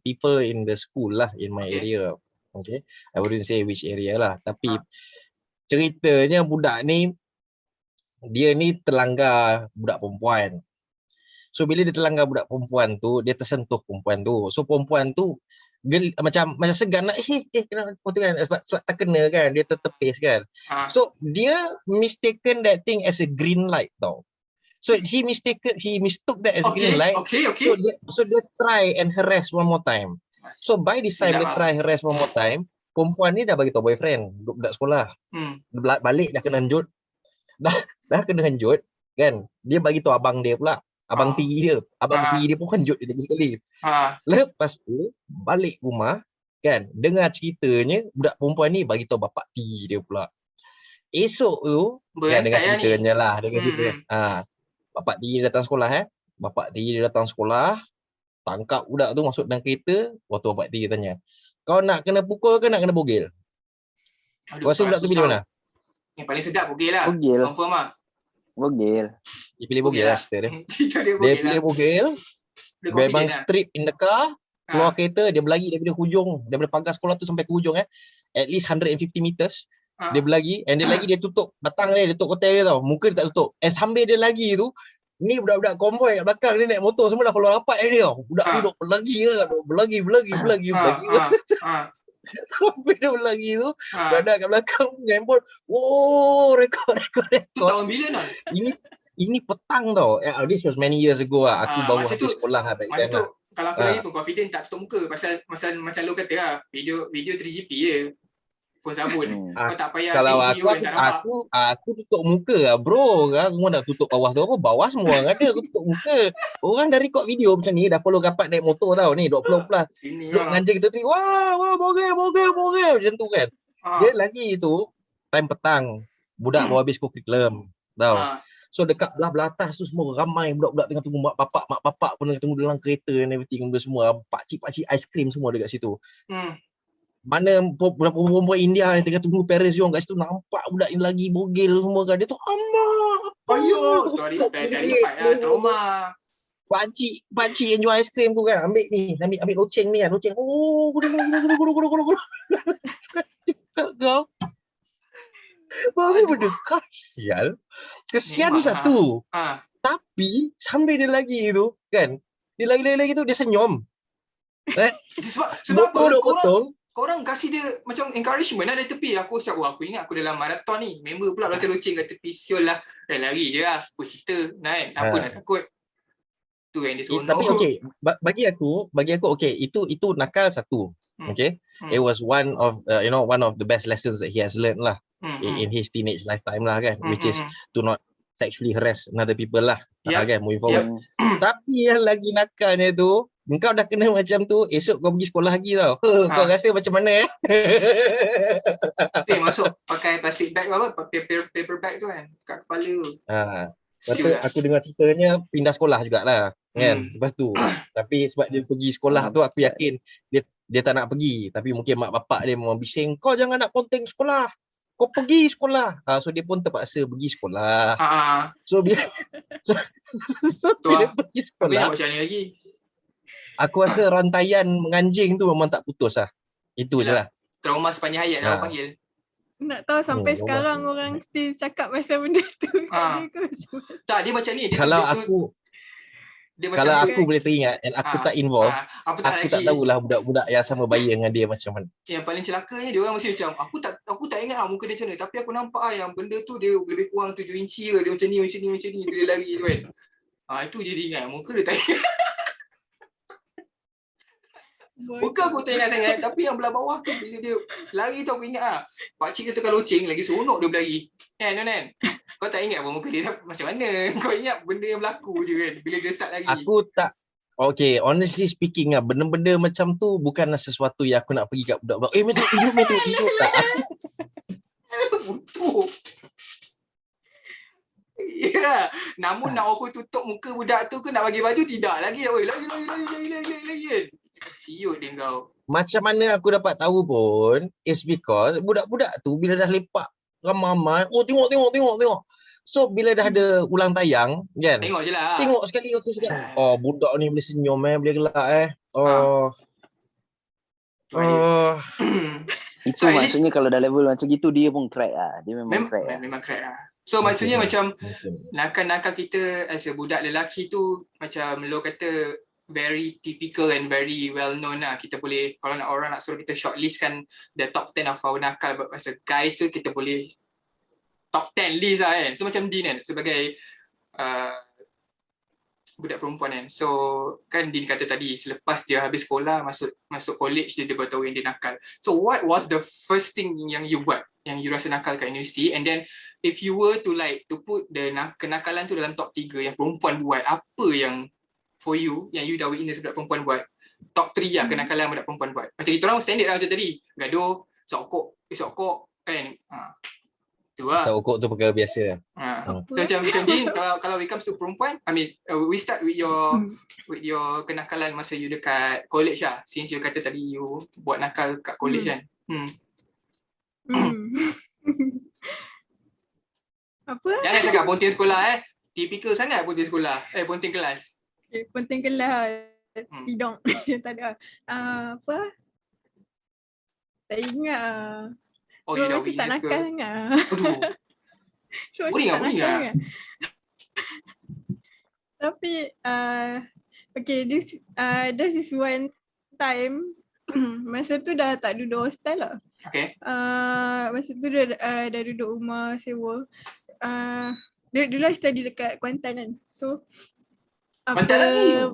people in the school lah in my area. Okay. I wouldn't say which area lah, tapi ceritanya budak ni dia ni terlanggar budak perempuan. So bila dia terlanggar budak perempuan tu, dia tersentuh perempuan tu. So perempuan tu macam segan nak kena tu kan, sebab tak kena kan, dia tertepis kan. So dia mistaken that thing as a green light tau. So he mistook that as a green light. Okay. So dia try and harass one more time. So by this time dia try harass one more time, perempuan ni dah bagi tahu boyfriend budak sekolah. Balik dah kena hanjut. Dah kena hanjut kan. Dia bagi tahu abang dia pula. Abang tiri dia. Abang tiri dia pun hanjut dia lagi sekali. Lepas tu balik rumah kan, dengar ceritanya budak perempuan ni bagi tahu bapak tiri dia pula. Esok tu kan, dengar ceritanya lah, dengar cerita. Bapak tiri datang sekolah Bapak tiri datang sekolah, tangkap budak tu masuk dalam kereta. Waktu bapak tiri tanya, kau nak kena pukul ke nak kena bogel? Kau rasa budak tu pilih mana? Yang paling sedap bogel lah. Confirm lah. Bogel. Dia pilih bogel lah cerita dia. Dia pilih bogel. Memang strip in the car. Keluar kereta, dia berlari daripada hujung, daripada pagar sekolah tu sampai ke hujung at least 150 meters. Dia berlagi, and dia tutup batang dia tutup kotel dia tau. Muka dia tak tutup. And sambil dia lagi tu, ni budak-budak konvoi kat belakang dia naik motor semua dah follow rapat dia tau. Budak ni duk berlagi berlagi. Sampai dia berlagi tu, budak kat belakang handphone. Oh, rekod. Tu tahun bila nak? Ini petang tau. This was many years ago lah. Aku baru habis sekolah lah. Masa tu, kalau aku lagi pun confident tak tutup muka. Pasal macam lu kata lah, video 3GP je. Phone sabun. Kau tak payah kalau aku tutup muka lah bro. Semua nak tutup bawah tu apa? Bawah semua orang ada. Aku tutup muka. Orang dah record video macam ni, dah follow rapat naik motor tau ni, 20 plus. Duk nganja kita tu, wah, bogel macam tu kan. Dia lagi tu time petang. Budak baru habis curriculum tau. So dekat belah atas tu semua ramai budak-budak tengah tunggu mak bapak pun tengah tunggu dalam kereta and everything semua. Pakcik aiskrim semua dekat situ. Mana perempuan India yang tengah tunggu parents diorang kat situ, nampak budak ni lagi bogel semua kan. Dia tu Sorry, fight lah, trauma. Pakcik yang jual aiskrim tu kan, ambil loceng ni kan, loceng. Oh, gudu. Kau. Baru benda kasihan satu. Tapi sambil dia lagi tu kan, dia lagi tu dia senyum. Sebab korang kasih dia macam encouragement lah dari tepi. Aku ingat aku dalam marathon ni. Member pula loceng-loceng kat tepi. Siul lah. Lari je lah. Apa cerita kan. Apa nak takut. Tu yang dia seronok. Tapi okay. Bagi aku okay. Itu nakal satu. Okay. It was one of the best lessons that he has learned lah. In his teenage lifetime lah kan. Which is to not sexually harass another people lah. Kan, moving forward. Tapi yang lagi nakalnya tu, engkau dah kena macam tu, esok kau pergi sekolah lagi tau. Kau rasa macam mana masuk pakai plastic bag apa, paper bag tu kan, kat kepala tu. Lepas tu aku dengar ceritanya pindah sekolah jugalah kan. Lepas tu tapi sebab dia pergi sekolah tu, aku yakin dia tak nak pergi. Tapi mungkin mak bapak dia memang bising, kau jangan nak ponteng sekolah, kau pergi sekolah. So dia pun terpaksa pergi sekolah. So bila pergi sekolah, nak macam ni lagi. Aku rasa rantaian menganjing tu memang tak putus lah. Itu je lah. Trauma sepanjang hayat lah panggil. Nak tahu sampai Hmm, sekarang bagus. orang still cakap pasal benda tu. Ah. Dia ke macam mana? Tak, dia macam ni. Dia Kalau tu, aku dia macam kalau dia, aku boleh teringat and aku tak involved, apa tak aku lagi. tak tahulah budak-budak yang sama bayar dengan dia macam mana. Yang paling celakanya dia orang mesti macam aku tak ingat lah muka dia macam mana, tapi aku nampak yang benda tu dia lebih kurang 7 inci ke, dia macam ni dia lari tu kan. Itu je dia ingat, muka dia tak ingat. Muka aku tak ingat sangat, tapi yang belah bawah tu bila dia lari tu aku ingat lah. Pakcik dia tekan loceng lagi seronok dia berlari. Kan. Kau tak ingat pun muka dia macam mana. Kau ingat benda yang berlaku je kan bila dia start lari. Aku tak Okay, honestly speaking lah, benda-benda macam tu bukanlah sesuatu yang aku nak pergi kat budak-budak. Hidup tak. Butuh. Ya, namun nak aku tutup muka budak tu ke nak bagi baju tidak lagi. Oi, lagi kan. Siut dia kau. Macam mana aku dapat tahu pun is because budak-budak tu bila dah lepak ramai-ramai, tengok. So bila dah ada ulang tayang kan, Tengok je lah. tengok sekali. Oh, budak ni boleh senyum boleh gelak Itu So, at maksudnya kalau dah level macam gitu dia pun crack lah. Dia memang crack lah. Memang crack lah. So maksudnya macam nakal-nakal kita as a budak lelaki tu macam lo kata very typical and very well known lah. Kita boleh, kalau nak orang nak suruh kita shortlist kan the top 10 of our nakal as a guys tu, kita boleh top 10 list lah kan. So macam Dean kan sebagai budak perempuan kan. So kan Dean kata tadi selepas dia habis sekolah masuk college dia baru tahu yang dia nakal. So what was the first thing yang you buat yang you rasa nakal kat universiti, and then if you were to put the kenakalan tu dalam top 3 yang perempuan buat, apa yang for you yang you dah witness budak perempuan buat, top 3 lah kenakalan budak perempuan buat. Macam kita orang standard lah macam tadi, gaduh, sokok kan. Tu lah. Sokok tu perkara biasa. So, macam Dean, kalau we comes to perempuan, I mean we start with your kenakalan masa you dekat college lah, since you kata tadi you buat nakal kat college kan. Apa? Jangan cakap ponting sekolah typical sangat ponting sekolah, ponting kelas. Okay, penting kelas. Tidong. Tak ada. Apa? Tak ingat. Oh, you dah Masih tak witness ke? nakal sangat. Aduh. Boring lah. Tapi okay, this is one time masa tu dah tak duduk hostel lah. Okay. Masa tu dah duduk rumah sewa. Dulu I study dekat Kuantan kan. So Kuantan lagi.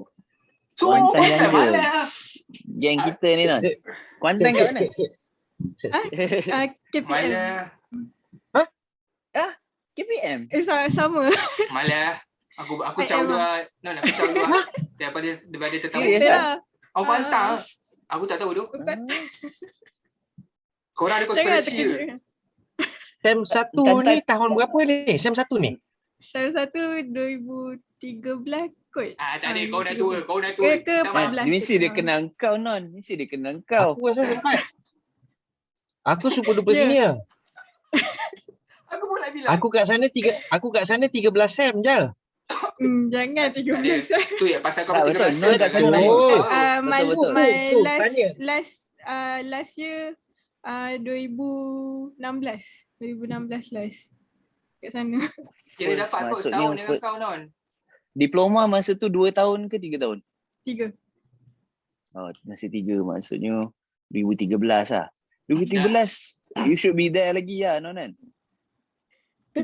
So Kuantan yang Kuantan dia. malah. Geng kita ni kan. Kuantan kat mana? KPM. Malah. KPM. Sama. Malah. Aku caw dua. Aku caw dua. Daripada tetamu. Serius lah? Aku pantang. Aku tak tahu tu. Korang ada konspirasi ke? Sem 1 ni tahun berapa ni? Sem 1 ni? Sem 1 2013 kot. Tak ada, kau dah tua. Ke 14. Mesti dia kenal kau non. Mesti dia kenal kau. Aku rasa sempat. Aku super duper senior. Aku pun nak bilang. Aku kat sana 13 sem je. Jangan 13. Tu ya pasal kau Tak, 13 betul. sem kat sana. Betul. My Betul. last year 2016 last kat sana. Kira dapat kot Maksudnya setahun dengan kau non. Diploma masa tu 2 tahun ke 3 tahun? 3. Oh, masih 3 maksudnya 2013 lah. 2013 you should be there lagi lah non kan?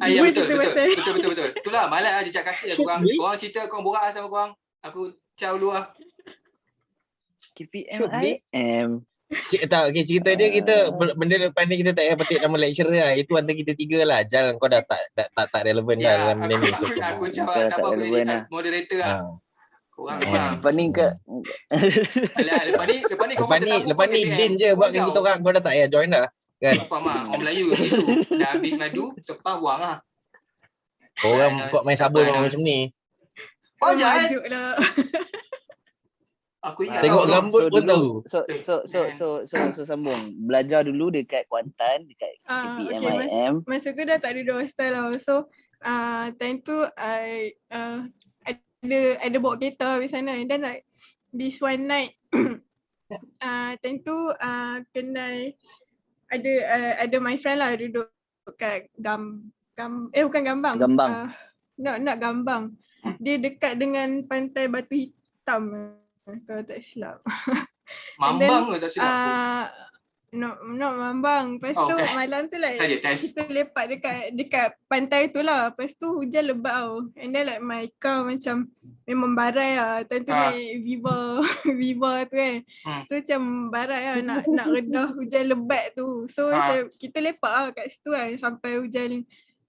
Ya betul. Itulah malah jejak kasih lah korang cerita, korang borak sama korang. Aku caw luar. KPM IM. Cerita dia benda depan ni kita tak payah petik nama lecturer lah. Itu antara kita 3 lah. Jangan kau dah tak relevan lah dalam benda ni. Aku caw apa aku jadi moderator lah. Korang Lepas ni ke Lepas ni Din je buat dengan kita orang. Kau dah tak payah join dah. Kan? Apa mah? Orang Melayu gitu. Dah habis madu, sepah buang lah. Orang kau main sabun macam ni. Jangan. lah. Aku ingat Tengok rambut pun tahu. So sambung. Belajar dulu dekat Kuantan, dekat KPM IM. Masa tu dah tak duduk hostel lah. So time tu I ada bawa kereta di sana, and then like this one night time tu kenal ada my friend lah duduk kat bukan Gambang. Gambang. Nak Gambang. Dia dekat dengan pantai Batu Hitam kalau tak silap. Mambang ke tak silap aku? Not Mambang. Lepas tu malam tu like Saja test. kita lepak dekat pantai tu lah. Lepas tu hujan lebat tau. And then like my car macam memang barai lah. Time tu naik Viva tu kan. So macam barai lah nak redah hujan lebat tu. So macam kita lepak lah kat situ kan sampai hujan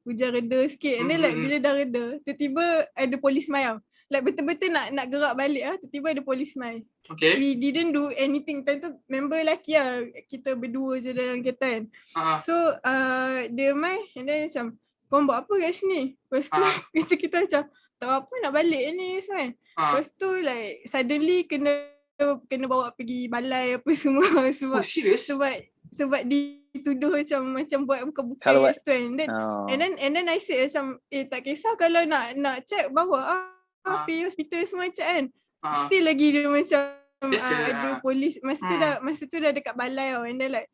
reda sikit. And then like bila dah reda, tiba-tiba ada polis mai tau. Like betul-betul nak gerak balik lah. Tiba-tiba ada polis mai. Okay. We didn't do anything. Time tu member lelaki lah. Kita berdua je dalam kereta kan. So dia mai and then macam, korang buat apa kat sini? Lepas tu kita macam, tak apa nak balik ni kan. Lepas tu like suddenly kena bawa pergi balai apa semua. Oh serious? Sebab dituduh macam buat buka-buka kat situ kan. And then I said macam, tak kisah kalau nak check bawa pergi hospital semua check kan. Still lagi dia macam ada polis masa tu dah dekat balai tau. And then like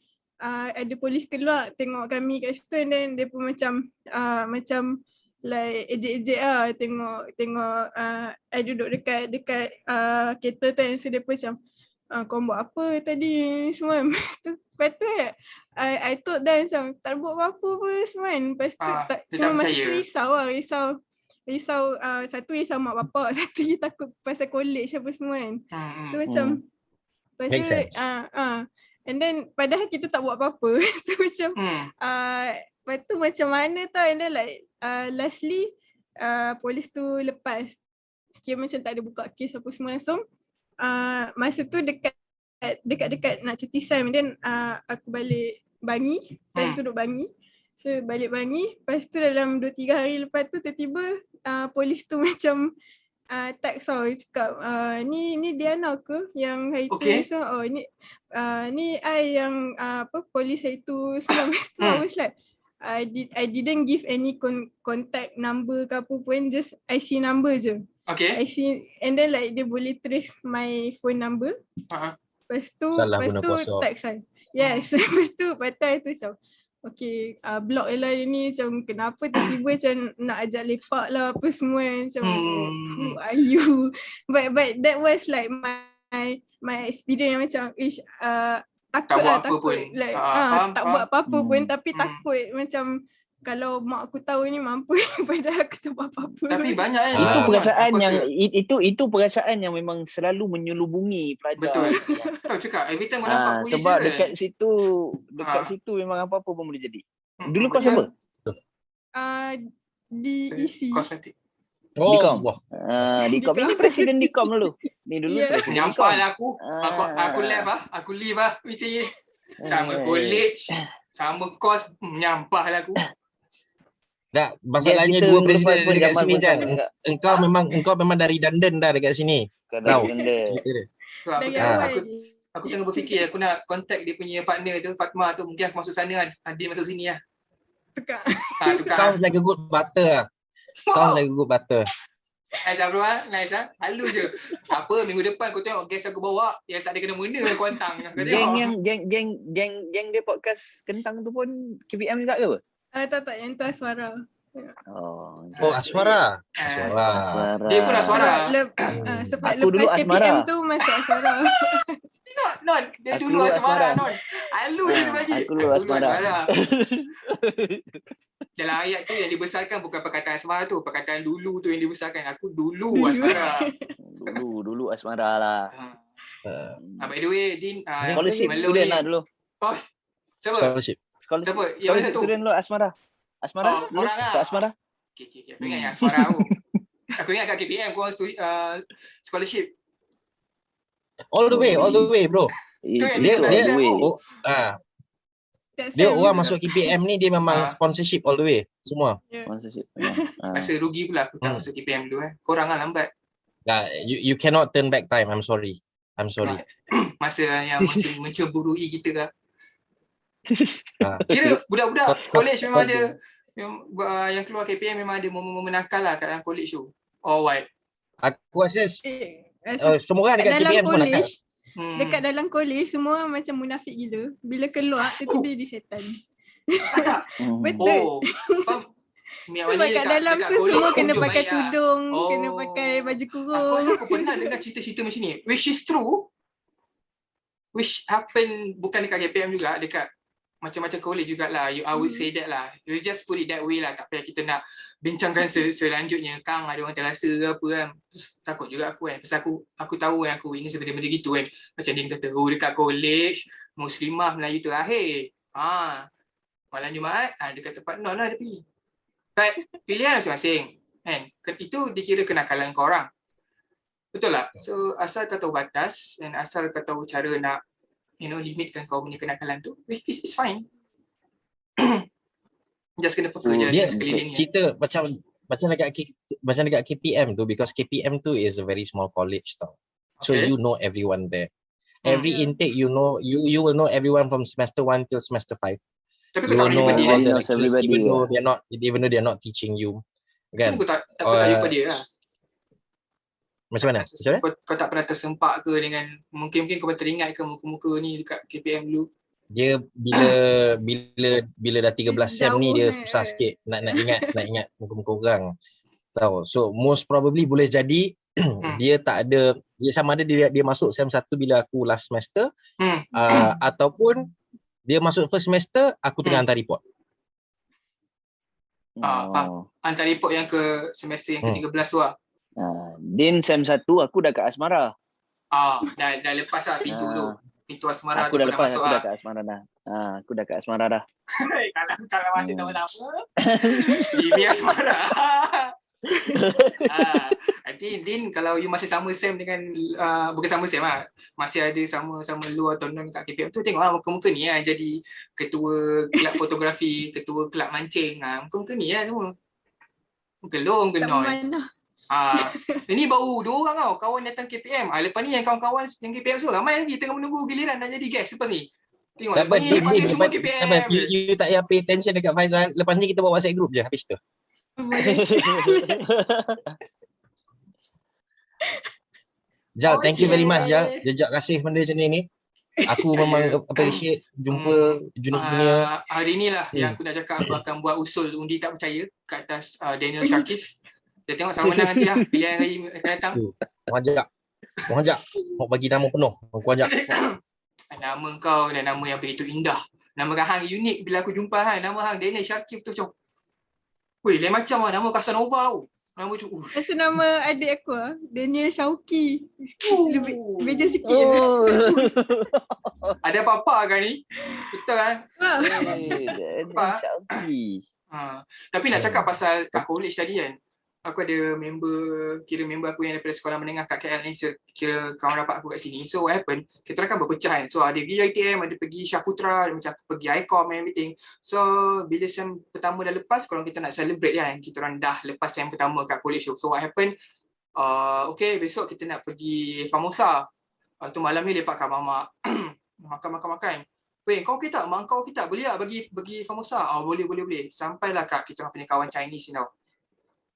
ada polis keluar tengok kami kat situ and then dia pun macam like ejek-ejek lah tengok I duduk dekat kereta tu kan. So dia pun macam kau buat apa tadi semua. Lepas tu I told them macam tak buat apa-apa pun semua kan. Lepas tu semua masa tu risau satu risau mak bapak, satu dia takut pasal college apa semua kan. So macam Make sense. And then padahal kita tak buat apa-apa. So macam lepas tu macam mana tau. And then like lastly polis tu lepas. Kira macam tak ada buka kes apa semua langsung. Masa tu dekat nak cuti SEM. Then aku balik Bangi. Saya duduk Bangi. So balik Bangi. Lepas tu dalam 2-3 hari lepas tu tiba-tiba polis tu macam text tau. Dia cakap ni Diana ke yang hari tu. So ni I yang polis hari tu. Semua lepas tu I was like I didn't give any contact number ke apa pun. Just IC number je. Okay. IC and then like dia boleh trace my phone number. Lepas tu text I. Yes. Lepas tu I tu macam okay, block je lah dia ni macam kenapa tiba-tiba macam nak ajak lepak lah apa semua macam who are you? But that was like my experience macam takut lah takut like tak buat apa-apa pun tapi takut macam kalau mak aku tahu ni mampu padahal aku tak buat apa-apa. Tapi banyak kan. Itu perasaan yang itu perasaan yang memang selalu menyelubungi pelajar. Betul. Kau cakap every time kau nampak polis sebab je. dekat situ memang apa-apa pun boleh jadi. Dulu kau siapa? DEC. Kosmetik. Dikom. Dikom ini presiden Dikom dulu. Ni dulu presiden Dikom. Nyampaklah aku leave macam ni. Sama college, sama kos, menyampahlah aku. Tak, masalahnya dua presiden dekat sini Jan. Engkau memang dari London dah dekat sini. Tahu. Aku tengah berfikir aku nak contact dia punya partner tu, Fatma tu. Mungkin aku masuk sana, Adil masuk sini lah. Tukar. Sounds like a good butter. Sounds like a good butter. Nice lah bro, nice lah. Halu je. Apa, minggu depan kau tengok gas aku bawa yang tak ada kena-mena aku hantar. Geng dia podcast kentang tu pun KPM juga ke apa? Tak, yang tu Aswara. Aswara. Dia pun Aswara. Sebab Aku dulu lepas KPM Asmara. tu masuk Aswara. Non, dia Aku dulu Asmara. Asmara. Non. Halu je dia bagi. Aku dulu Asmara. Dalam ayat tu yang dibesarkan bukan perkataan Asmara tu, perkataan dulu tu yang dibesarkan. Aku dulu Asmara. Dulu Asmara lah. By the way, Din, Scholarship Melo student ni. lah dulu. Oh, siapa? Scholarship. Siapa? Yang mana tu? Student dulu Asmara. Asmara? Oh, orang lah. Kat Asmara? Okay. Aku ingat yang Asmara tu. Aku ingat kat KPM korang scholarship. All the way bro. Dia orang masuk KPM ni dia memang sponsorship all the way semua. Sponsorship. Rasa rugi pula aku tak masuk KPM dulu Korang lah lambat. You cannot turn back time. I'm sorry. Masa yang mencemburui kita lah. Kira budak-budak college memang ada yang keluar KPM memang ada momen-momen nakal lah kat dalam college tu. Or what? Aku rasa semua orang dekat KPM pun nakal. Dekat dalam college semua orang macam munafik gila. Bila keluar tiba-tiba jadi setan. Tak. Betul. Oh, faham. Sebab kat dalam tu semua kena pakai tudung, kena pakai baju Aku kurung. rasa aku pernah dengar cerita-cerita macam ni. Which is true. Which happen bukan dekat KPM juga, dekat macam-macam college jugalah. I would say that lah. You just put it that way lah. Tak payah kita nak bincangkan selanjutnya. Kang ada orang terasa ke apa kan. Terus takut juga aku kan. Pasal aku tahu yang aku witness benda-benda gitu kan. Macam dia kata, oh dekat college, Muslimah Melayu terakhir. Malam Jumaat, dekat tempat non lah dia pergi. But pilihan masing-masing. Kan? Itu dikira kenakalan kau orang. Betul tak? So asal kau tahu batas dan asal kau tahu cara nak limitkan kau punya kenakalan tu, which is fine. Just kena peka je Dia sekelilingnya. cerita macam dekat KPM tu, because KPM tu is a very small college tau. So Okay. you know everyone there. Every intake you know, you will know everyone from semester 1 till semester 5. Tapi You kau tak will boleh know jumpa dia all kan? the knows lecturers everybody, even though they're not teaching you. Macam Kan? kau tak jumpa dia lah. Macam mana? Macam mana? Kau tak pernah tersempak ke dengan, mungkin kau pernah teringat ke muka-muka ni dekat KPM dulu? Dia bila dah 13 sem ni dia susah sikit nak ingat muka-muka orang. Tahu. So most probably boleh jadi dia tak ada, dia sama ada dia masuk sem 1 bila aku last semester ataupun dia masuk first semester aku tengah hantar report. Hantar report yang ke semester yang ke-13 tu lah. Din sem 1 aku dah kat asmara. Dah lepas lah pintu tu. Pintu asmara Aku tu dah kau lepas, masuk aku lah. dah kat asmara dah. Aku dah kat asmara dah. Kalau masih sama-sama ini asmara. Nanti Din, kalau you masih sama sem dengan bukan sama sem lah, masih ada sama lu atau non kat KPM tu, tengok muka-muka ni lah jadi ketua kelab fotografi, ketua kelab mancing, muka-muka ni lah semua. Muka lu, muka non. Ini baru 2 orang tau kawan datang KPM. Lepas ni yang kawan-kawan yang KPM semua ramai lagi tengah menunggu giliran nak jadi guest lepas ni. Tengok lepas ni panggil semua KPM. You tak payah pay attention dekat Faizal. Lepas ni kita buat WhatsApp group je habis tu. Jal, thank you very much Jal. Jejak kasih benda macam ni. Aku memang appreciate jumpa junior-junior. Hari ni lah yang aku nak cakap, aku akan buat usul undi tak percaya kat atas Daniel Shakif. Kita tengok sama menang nanti lah pilihan hari akan datang. Kau ajak. Kau bagi nama penuh. Kau ajak. Nama kau dan nama yang begitu indah. Nama hang unik bila aku jumpa hang. Nama hang Daniel Shakif tu macam, weh, lain macam lah nama Casanova tu. Nama tu, Rasa nama adik aku lah, Daniel Shauki. Lebih beja sikit. Ada apa-apa kan ni? Betul kan? Tapi nak cakap pasal kat college tadi kan, aku ada member aku yang daripada sekolah menengah kat KL ni, kira kawan rapat aku kat sini. So what happened, kita orang kan berpecah kan. So ada pergi ITM, ada pergi Syaputra, ada macam aku pergi ICOM and everything. So bila sem pertama dah lepas, kalau kita nak celebrate kan, kita orang dah lepas sem pertama kat college tu. So what happened, okay, besok kita nak pergi Famosa. Tu malam ni lepak kat mamak makan. Weh, kau kita mak kau kita boleh tak bagi Famosa? Boleh. Sampailah kat kita orang punya kawan Chinese ni tau.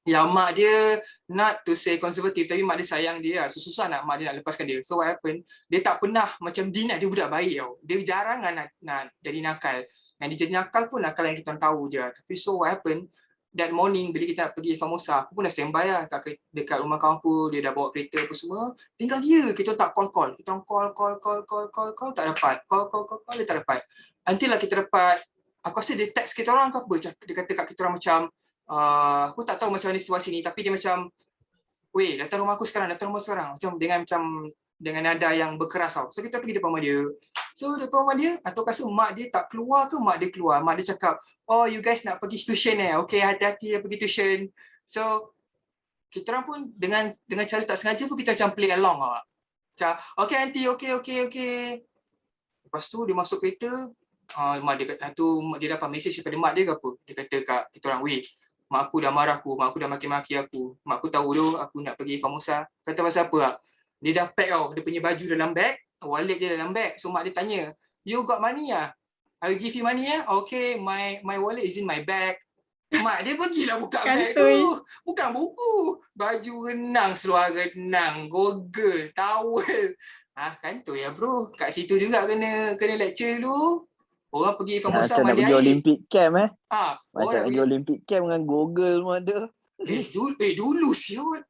Yang mak dia not to say konservatif, tapi mak dia sayang dia lah. Susah nak mak dia nak lepaskan dia. So what happened, dia tak pernah macam Din, dia budak baik tau. Dia jarang nak jadi nakal. Yang dia jadi nakal pun nakal yang kita tahu je. Tapi so what happened, that morning bila kita nak pergi Famosa, aku pun dah standby lah dekat rumah kawan aku. Dia dah bawa kereta apa semua. Tinggal dia, kita tak call. Kita call, tak dapat. Call, dia tak dapat. Until lah kita dapat, aku rasa dia text kita orang ke apa. Dia kata kat kita orang macam, aku tak tahu macam mana situasi ni, tapi dia macam, weh, datang rumah aku sekarang. Macam dengan nada yang berkeras tau. So kita pergi depan rumah dia. So depan rumah dia, atau rasa mak dia tak keluar ke mak dia keluar. Mak dia cakap, oh you guys nak pergi tuition okay, hati-hati pergi tuition. So kita orang pun dengan cara tak sengaja pun kita macam play along lah. Macam, okay auntie, okay. Lepas tu dia masuk kereta, mak dia dapat mesej daripada mak dia ke apa. Dia kata kat kita orang, weh, mak aku dah marah aku, mak aku dah maki-maki aku. Mak aku tahu tu aku nak pergi Famosa. Kata pasal apa lah? Dia dah pack tau, dia punya baju dalam bag, wallet dia dalam bag. So mak dia tanya, you got money ah? I will give you money ah? Okay, my wallet is in my bag. Mak dia pergilah buka beg Kantoi. tu. Bukan buku. Baju renang, seluar renang, goggle, towel. Kantoi ya bro. Kat situ juga kena lecture dulu. Orang pergi Formosa Macam nak mandi pergi air. Olympic camp Orang Macam nak nak pergi Olympic camp dengan Google pun ada. dulu siot.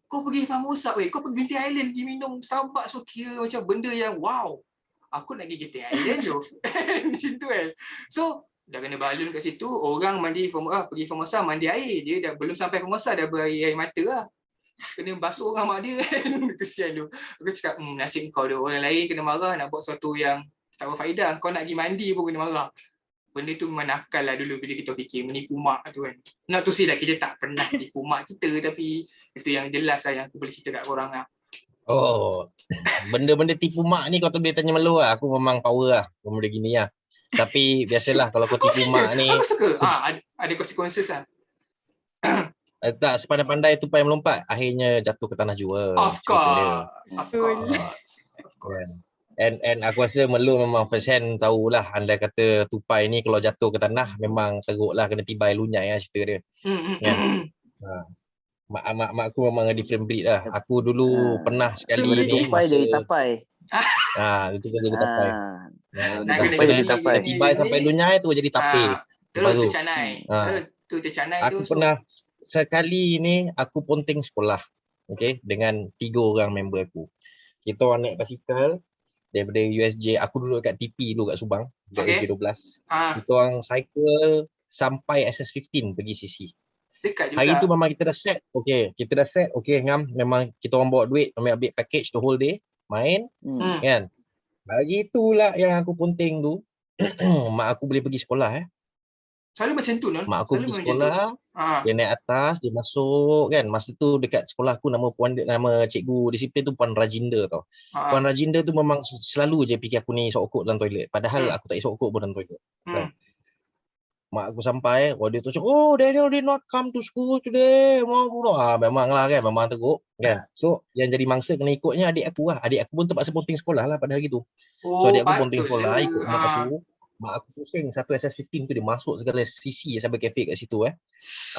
Kau pergi Formosa, kau pergi Genting Island pergi minum Starbucks, so kira macam benda yang wow. Aku nak pergi Genting Island tu. Macam tu kan. So, dah kena balun kat situ, orang pergi Formosa mandi air. Dia dah belum sampai Formosa dah berair mata lah. Kena basuh orang mak dia kan. Kesian tu. Aku cakap, nasib kau dia. Orang lain kena marah nak buat sesuatu yang tak berfaedah. Kau nak pergi mandi pun kena marah. Benda tu memang nakal lah dulu bila kita fikir menipu mak tu kan. Not to say lah kita tak pernah tipu mak kita, tapi itu yang jelas lah yang aku boleh cerita kat korang lah. Oh, benda-benda tipu mak ni kau tu boleh tanya Melu lah. Aku memang power lah. Benda gini lah. Tapi biasalah kalau kau tipu mak ni. Aku suka. Ada consequences lah. Tak, sepandai-pandai tupai melompat. Akhirnya jatuh ke tanah jua. Of course. Of course. And aku rasa Melu memang first hand tahulah, andai kata tupai ni kalau jatuh ke tanah memang teruk lah, kena tibai lunyai lah cerita dia. Mak aku memang different breed lah. Aku dulu pernah sekali ni tupai jadi tapai. Itu kan jadi tapai. tapai. Tibai sampai lunyai tu jadi tapai. Terus tercanai. Aku pernah sekali ni aku ponting sekolah. Okay, dengan 3 orang member aku. Kita orang naik basikal daripada USJ, aku duduk kat TP dulu kat Subang, USJ 12. Kita orang cycle sampai SS15 pergi CC. Dekat juga. Hari tu memang kita dah set, ngam, memang kita orang bawa duit, ambil package the whole day, main, kan. Hari itulah yang aku ponting tu, mak aku boleh pergi sekolah Selalu macam tu lah. Mak aku pergi sekolah, dia naik atas, dia masuk kan. Masa tu dekat sekolah aku nama cikgu disiplin tu Puan Rajinda tau. Puan Rajinda tu memang selalu je fikir aku ni sokok dalam toilet. Padahal aku tak sokok pun dalam toilet. Kan? Mak aku sampai, dia tu cakap, Daniel did not come to school today. Memang lah kan, memang teruk kan. So yang jadi mangsa kena ikutnya adik aku lah. Adik aku pun terpaksa ponting sekolah lah pada hari tu. So adik aku ponting sekolah, ikut mak aku. Mak aku pusing satu SS15 tu, dia masuk segala sisi sampai kafe kat situ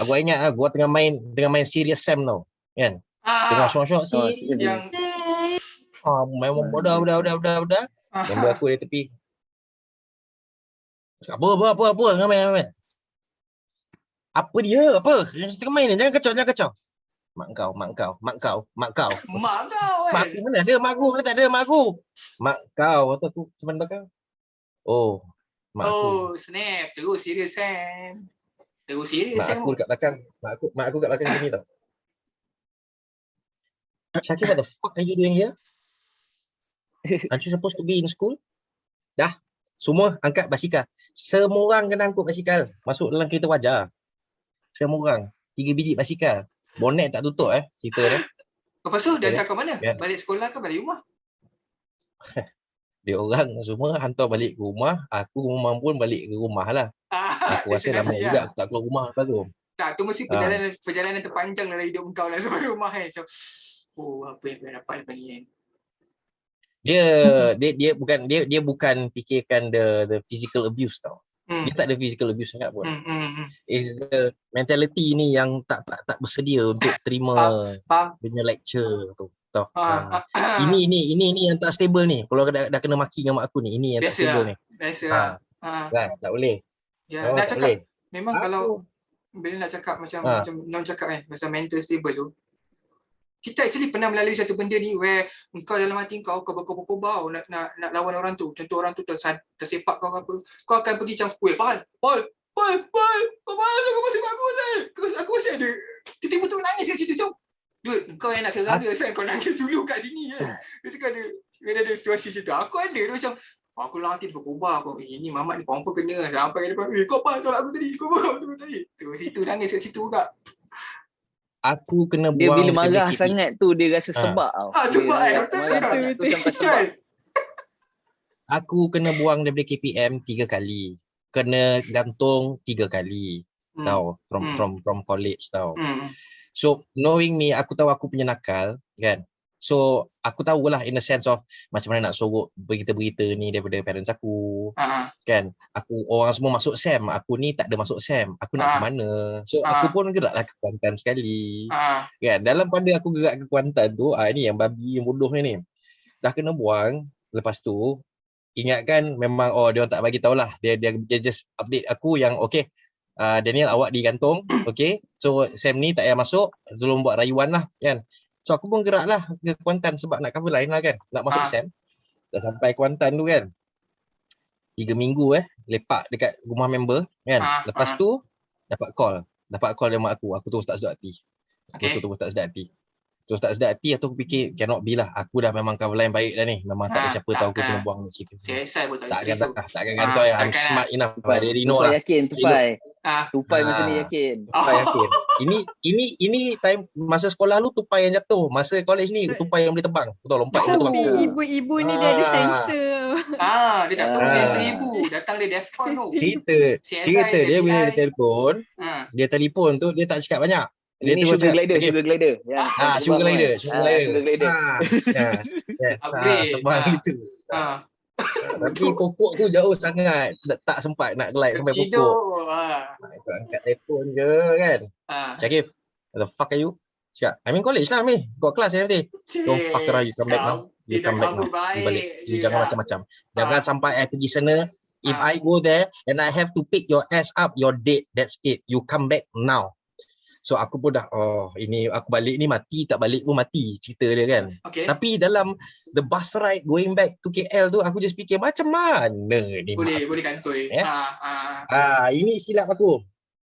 Aku ingat gua tengah main Serious Sam tau. Kan? Tengah syok-syok yang memang budak. Member aku di tepi. Apa main. Apa dia? Apa? Tengah main ni, jangan kacau. Mak kau. Mak aku mana ada mak aku? Mana tak ada mak aku? Mak kau atau aku cuma belakang. Mak aku. Snap. Terus serius Sam. Mak aku kat belakang. Mak aku kat belakang sini tau. Syakir, what the fuck are you doing here? Aren't you supposed to be in school? Dah. Semua angkat basikal. Semua orang kena angkut basikal. Masuk dalam kereta wajar. Semua orang. 3 biji basikal. Bonet tak tutup cerita dia. Lepas tu dia hantar ke mana? Balik sekolah ke balik rumah? Dia orang semua hantar balik ke rumah, aku memang pun balik ke rumah lah. Aku rasa lama juga aku tak keluar rumah lepas tu. Tak, tu mesti perjalanan terpanjang dalam hidup kau lah sampai rumah kan. So, apa yang kau dapat lepas ni kan? Dia bukan fikirkan the physical abuse tau. Dia tak ada physical abuse sangat pun. Is the mentality ni yang tak bersedia untuk terima punya lecture tu. Ini yang tak stable ni. Kalau dah kena maki dengan mak aku ni, ini yang tak stable ni. Biasa. Kan, tak boleh. Ya, nak cakap memang kalau bila nak cakap macam non cakap kan pasal mental stable tu, kita actually pernah melalui satu benda ni where kau dalam hati kau berkobar-kobar nak lawan orang tu. Contoh orang tu tersepak kau apa, kau akan pergi macam Paul, kau masih bagus aku masih ada. Tiba-tiba tu nangis kat situ jom. Dude, kau yang nak serang dia kau nangis dulu kat sini kan. Mesti kau ada situasi macam tu. Aku ada dia macam aku lah hati berkobar aku. Ini mamat ni confirm kena sampai ke depan. Kau apa solat aku tadi? Kau apa tadi? Terus situ nangis kat situ juga. Aku kena buang dia bila marah sangat tu dia rasa sebab tau. Sebab betul sampai sebab. Aku kena buang daripada KPM 3 kali. Kena gantung 3 kali. Tahu from college tau. So knowing me, aku tahu aku punya nakal kan. So aku tahulah in a sense of macam mana nak sorok berita-berita ni daripada parents aku. Kan, aku orang semua masuk SEM, aku ni tak ada masuk SEM, aku nak ke mana? So aku pun geraklah ke Kuantan sekali. Kan, dalam pada aku gerak ke Kuantan tu, ni yang babi yang bodoh ni dah kena buang. Lepas tu ingatkan memang dia orang tak bagi tahulah, dia just update aku yang okay, Daniel awak digantung, okay, so SEM ni tak payah masuk, Zulum buat rayuan lah kan. So aku pun geraklah ke Kuantan sebab nak cover line lah kan, nak masuk SEM. Dah sampai Kuantan tu kan, 3 minggu lepak dekat rumah member kan. Lepas tu dapat call dari mak aku terus tak sedap hati. Terus tak sedap hati. Terus tak sedap hati, atau aku fikir cannot be lah, aku dah memang cover line baik dah ni, memang tak ada siapa tahu aku kena buang kat situ. CSI pun tak akan kantoi, I'm smart enough, I already know lah. Yakin Tupai masa ni yakin. Tupai yakin. Ini time masa sekolah lu tupai yang jatuh, masa college ni tupai yang boleh terbang. Betul, lompat yang terbang. Tapi ibu-ibu ni dia ada sensor. Dia tak tahu sensor ibu, datang dia Defcon tu. Cerita dia bila dia telefon tu dia tak cakap banyak. Ini sugar glider. Sugar glider. Terbang gitu. Tapi pokok tu jauh sangat, tak sempat nak glide sampai pokok. Itu angkat telefon je kan. Syakif, what the fuck are you? Cakap, I'm in college lah Mi, got class everything. Don't fuck around, you come back now. You balik. You jangan macam-macam. Jangan sampai I pergi sana. If I go there and I have to pick your ass up, you're dead. That's it. You come back now. So aku pun dah, ini aku balik ni mati, tak balik pun mati, cerita dia kan. Tapi dalam the bus ride going back to KL tu, aku just fikir macam mana ni. Boleh kantoi. Ini silap aku.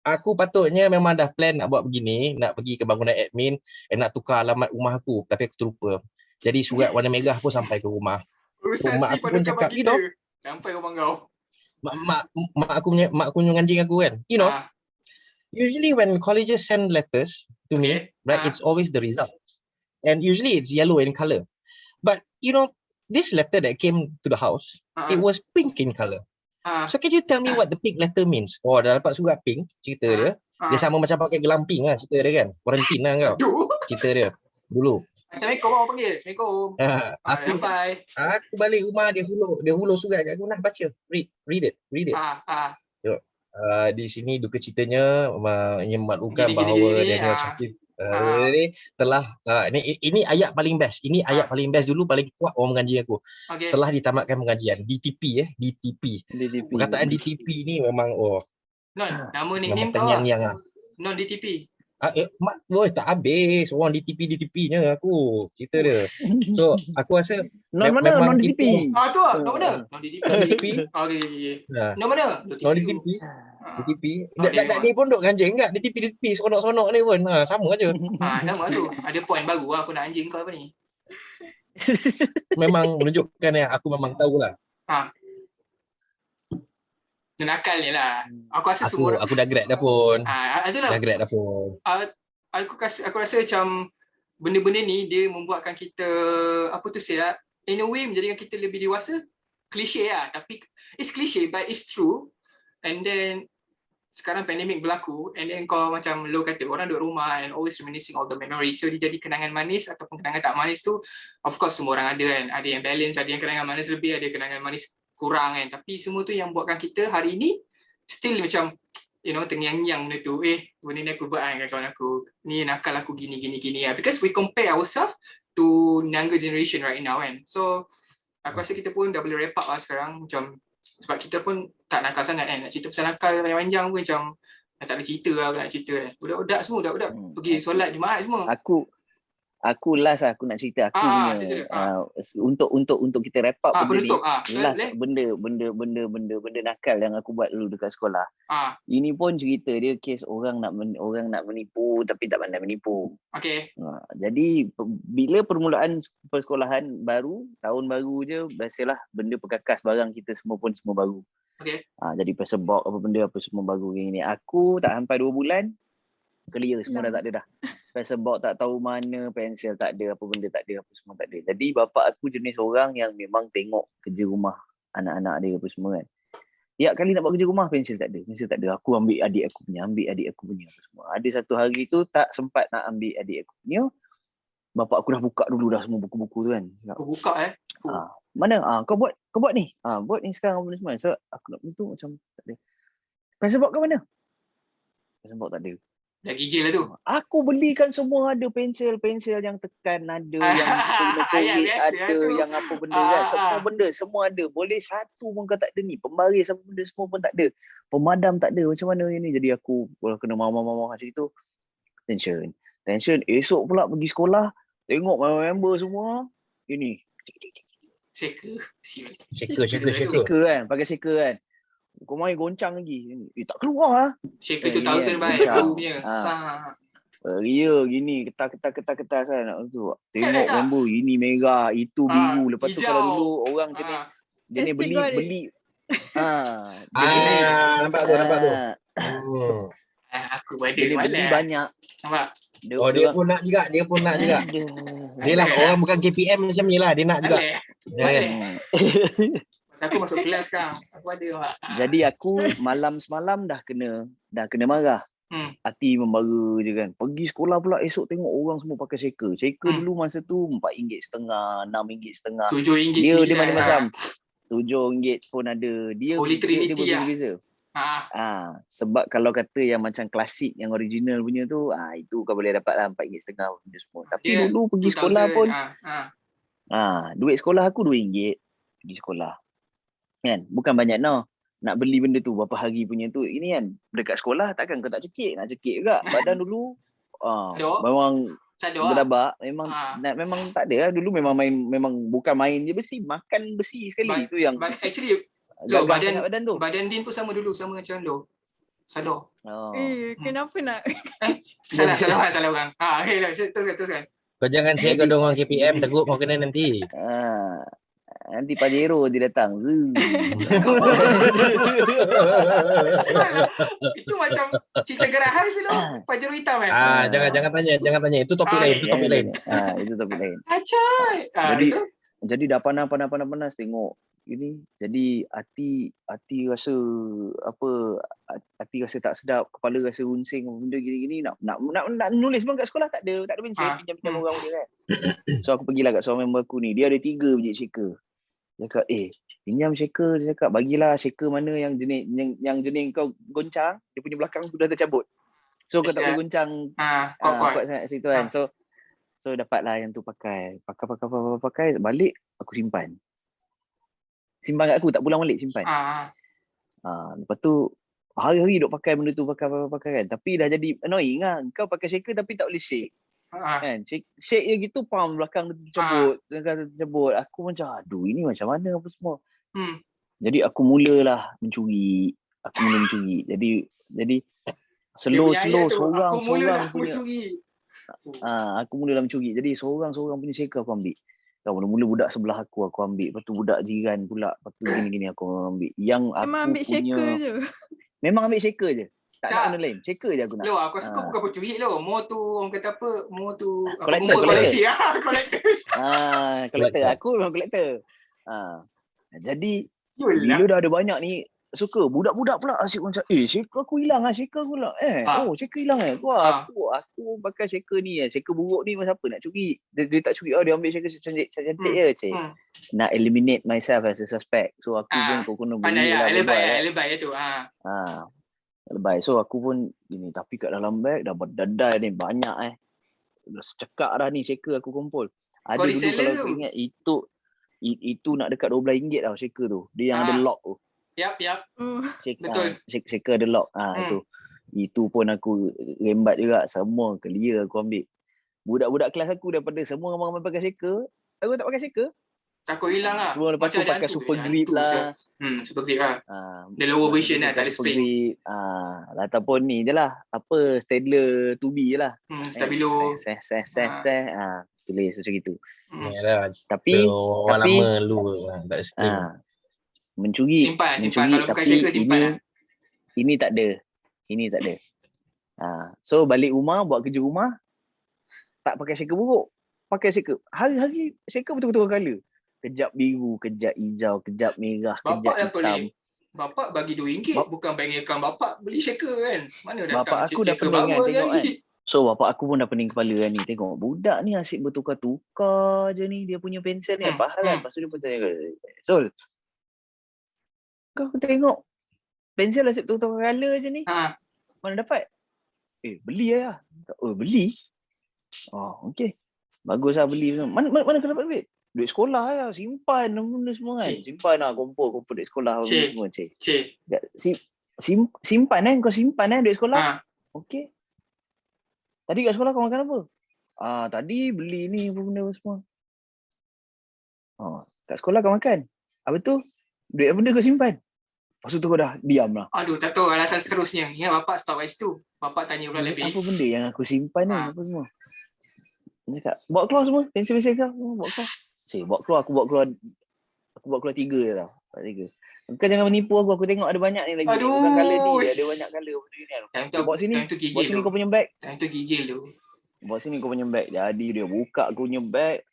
Aku patutnya memang dah plan nak buat begini, nak pergi ke bangunan admin, nak tukar alamat rumah aku, tapi aku terlupa. Jadi surat warna merah pun sampai ke rumah. So, mak aku pun cakap, sampai rumah kau. Mak aku punya anjing aku kan. Usually when colleges send letters to me, right, it's always the results. And usually it's yellow in color. But, this letter that came to the house, it was pink in color. So can you tell me what the pink letter means? Dah dapat surat pink, cerita dia. Dia sama macam pakai gelang pink lah, cerita dia kan. Quarantine lah kau. Cerita dia. Dulu. Assalamualaikum, awak panggil. Assalamualaikum. Aku balik rumah, dia hulur surat kat aku. Nah, baca. Read it. Di sini duka citanya ingin memaklumkan bahawa Daniel Syakif telah ini ayat paling best. Ini ayat paling best dulu, paling kuat orang mengaji aku. Telah ditamatkan pengajian DTP. Perkataan DTP ni memang nama nickname kau lah. Non DTP. Tak habis orang DTP-nya aku cerita dia. So aku rasa non DTP. Tu lah, non mana? Non DTP. Okey. Non mana? Non DTP. Ni pun duk ganjing enggak? DTP seronok-seronok ni pun. Sama aja. Sama tu. Ada point baru lah aku nak anjing kau apa ni. Memang menunjukkan yang aku memang tahulah. Nakal ni lah. Aku rasa semua aku dah grad dah pun. Itulah. Dah grad dah pun. Aku rasa macam benda-benda ni dia membuatkan kita in a way menjadikan kita lebih dewasa. Klise lah, tapi it's cliche but it's true. And then sekarang pandemik berlaku, and then kau macam lo kata orang duduk rumah and always reminiscing all the memories, so dia jadi kenangan manis ataupun kenangan tak manis tu, of course semua orang ada kan, ada yang balance, ada yang kenangan manis lebih, ada kenangan manis kurang kan, tapi semua tu yang buatkan kita hari ni still macam terngiang-ngiang benda tu, benda ni aku buat dengan kawan aku, ni nakal aku gini lah, because we compare ourselves to younger generation right now kan. So aku rasa kita pun dah boleh wrap up lah sekarang, macam sebab kita pun tak nakal sangat kan, nak cerita pasal nakal panjang-panjang pun macam tak ada cerita lah, nak cerita kan. Budak-budak semua, budak-budak pergi solat Jumaat semua. Aku last aku nak cerita aku punya untuk kita wrap up penutup, last benda nakal yang aku buat dulu dekat sekolah. Ini pun cerita dia kes orang nak menipu tapi tak pandai menipu. Jadi bila permulaan persekolahan baru, tahun baru je, biasalah benda perkakas barang kita semua baru. Jadi passport apa benda apa semua baru gini. Aku tak sampai 2 bulan clear semua dah tak ada dah. Passport tak tahu mana, pensel tak ada, apa benda tak ada, apa semua tak ada. Jadi bapak aku jenis orang yang memang tengok kerja rumah anak-anak dia apa semua kan. Tiap kali nak buat kerja rumah, pensel tak ada. Aku ambil adik aku punya apa semua. Ada satu hari tu tak sempat nak ambil adik aku punya. bapak aku dah buka dulu dah semua buku-buku tu kan. Cakap, Aku buka mana kau buat ni. Buat ni sekarang apa semua. So aku nak tu macam tak ada. Pencil box kat mana? Pencil box tak ada. dah gigil lah tu. Aku belikan semua ada pensel yang tekan ada, yang kita guna korek biasa ada, tu. yang apa benda kan. Semua benda, semua ada. Boleh satu pun kau tak ada ni. Pembaris apa benda semua pun tak ada. Pemadam tak ada. Macam mana ni? Jadi aku kalau kena mama-mama macam itu, tension. Esok pula pergi sekolah, tengok member semua, ini. Shaker. Shaker. Kan, pakai shaker kan. Kau main goncang lagi. Tak keluar lah. Shaker Gini 2000 kan, baik. goncang. Aku punya. Ria gini, ketar kan nak tu. Tengok member, ini merah, itu biru. Lepas tu hijau. kalau dulu orang jenis beli. Nampak tu. Aku ada Jenis beli malas. banyak. Nampak? Dia pun nak juga. Dia lah orang bukan KPM macam ni lah. Dia nak juga. Aku masuk kelas sekarang. Aku ada Mak. Jadi aku malam semalam dah kena marah. Hati membara je kan. Pergi sekolah pula esok tengok orang semua pakai shaker. Shaker dulu masa tu RM4.50, RM6.50. RM7 Dia macam-macam. RM7 pun ada. Holy Trinity lah. berbeza. Sebab kalau kata yang macam klasik, yang original punya tu, itu kau boleh dapat lah RM4.50 benda semua. Tapi dulu pergi sekolah pun, duit sekolah aku RM2 pergi sekolah. Kan? Bukan banyak no. Nak beli benda tu berapa hari punya tu. Ini kan dekat sekolah takkan kau tak cekik. Nak cekik juga. Badan dulu memang berdabak. Memang tak ada lah. Dulu memang bukan main je besi. Makan besi sekali. Itu yang actually badan Din pun sama dulu. Sama macam lo. Sadar. Kenapa nak? Salah orang. Okay, teruskan. Kau jangan cek kau orang KPM. Takut kau kena nanti. Nanti Pajero dia datang. Itu macam cerita Gerahai tu Pajero hitam kan? Jangan tanya. Itu topik lain. Itu topik lain. Itu topik lain. Acai. Jadi dah panas tengok ini. Jadi hati rasa apa? Hati rasa tak sedap, kepala rasa runsing benda gini-gini nak nulis pun kat sekolah tak ada pensel, pinjam orang dia kan. So aku pergilah kat seorang member aku ni. Dia ada 3 biji shaker. Dia cakap, pinjam shaker. Dia cakap, bagilah shaker mana yang jenis kau goncang, dia punya belakang tu dah tercabut. So kau tak boleh goncang kuat sangat situ kan. So dapatlah yang tu pakai, balik aku simpan kat aku, tak pulang balik, simpan. Lepas tu hari-hari duk pakai benda tu, pakai kan. Tapi dah jadi annoying lah. Kau pakai shaker tapi tak boleh shake. Kan shake je gitu, belakang tercabut. Aku macam aduh, ini macam mana apa semua. Jadi aku mulalah mencuri. Jadi slow seorang punya. Aku mulalah mencuri. Jadi seorang punya shaker aku ambil. Mula-mula budak sebelah aku ambil. Lepas tu budak jiran pula. Lepas tu gini-gini aku ambil. Yang aku memang ambil punya shaker je. Memang ambil shaker je. Tak nak benda lain. Shaker je aku nak. Aku rasa kau bukan pencuri More tu orang kata apa? More tu Collector. koleksi. Collector. Collector. Aku memang collector. Jadi bila dah ada banyak ni suka budak-budak pula asyik macam shaker aku hilang shaker aku pula shaker hilang aku pakai shaker ni shaker buruk ni macam apa nak curi dia tak curi dia ambil shaker cantik je nak eliminate myself as a suspect. So aku pun kau kena beli lah lebay tu lebay. So aku pun gini, tapi kat dalam beg dah berdadai ni banyak dah secekak dah ni shaker aku kumpul. Ada dulu kalau aku ingat itu nak dekat RM12 tau shaker tu. Dia yang ada lock tu. Yap. Betul. Shaker ada lock. Itu pun aku rembat juga. Semua clear aku ambil. Budak-budak kelas aku daripada semua ramai-ramai pakai shaker, aku tak pakai shaker. Takut hilang lah. Semua lepas tu pakai super grip lah. Super grip lah. The lower version lah, tak ada spring. Ataupun ni je lah. Apa, Stadler 2B je lah. Stabilo. Tulis macam gitu. Tapi lama lu tak spring. Mencuri simpan. Kalau tapi shaker, simpan ini tak ada. So balik rumah buat kerja rumah tak pakai shaker buruk, pakai shaker hari-hari. Shaker betul-betul colour, kejap biru, kejap hijau, kejap merah, kejap hitam. Bapak bagi RM2 bukan bank account bapak beli shaker kan. Mana datang bapak aku dah shaker pening kan bawa tengok kali. So bapak aku pun dah pening kepala kan ni. Tengok budak ni asyik bertukar-tukar je ni. Dia punya pensel ni apa hal kan. Lepas tu dia pun tanya, Sol, kau tengok pensel asyik bertukar colour je ni. Mana dapat? Beli lah. Beli? Oh, okey. Bagus lah beli. Mana kau dapat duit? Duit sekolah lah. Simpan benda semua kan. Simpan lah. Kumpul duit sekolah. Semua, simpan kau simpan duit sekolah. Okey. Tadi kat sekolah kau makan apa? Tadi beli ni apa benda semua. Kat sekolah kau makan? Apa tu? Duit apa benda kau simpan? Lepas tu kau dah diam lah. Aduh, tak tahu alasan seterusnya. Ya, bapak stop kat situ. Bapak tanya pula lebih. Apa benda yang aku simpan ni? Apa semua? Dia cakap, bawa keluar semua. Pensel-pensel kau. Bawa keluar. Aku bawa keluar 3 je tau. 3. Kau jangan menipu aku tengok ada banyak ni lagi. Aduh. Bukan colour ni, ada banyak colour benda ni. Bawa sini kau punya bag. Time tu gigil tu. Bawa sini kau punya bag. Jadi dia buka aku punya bag.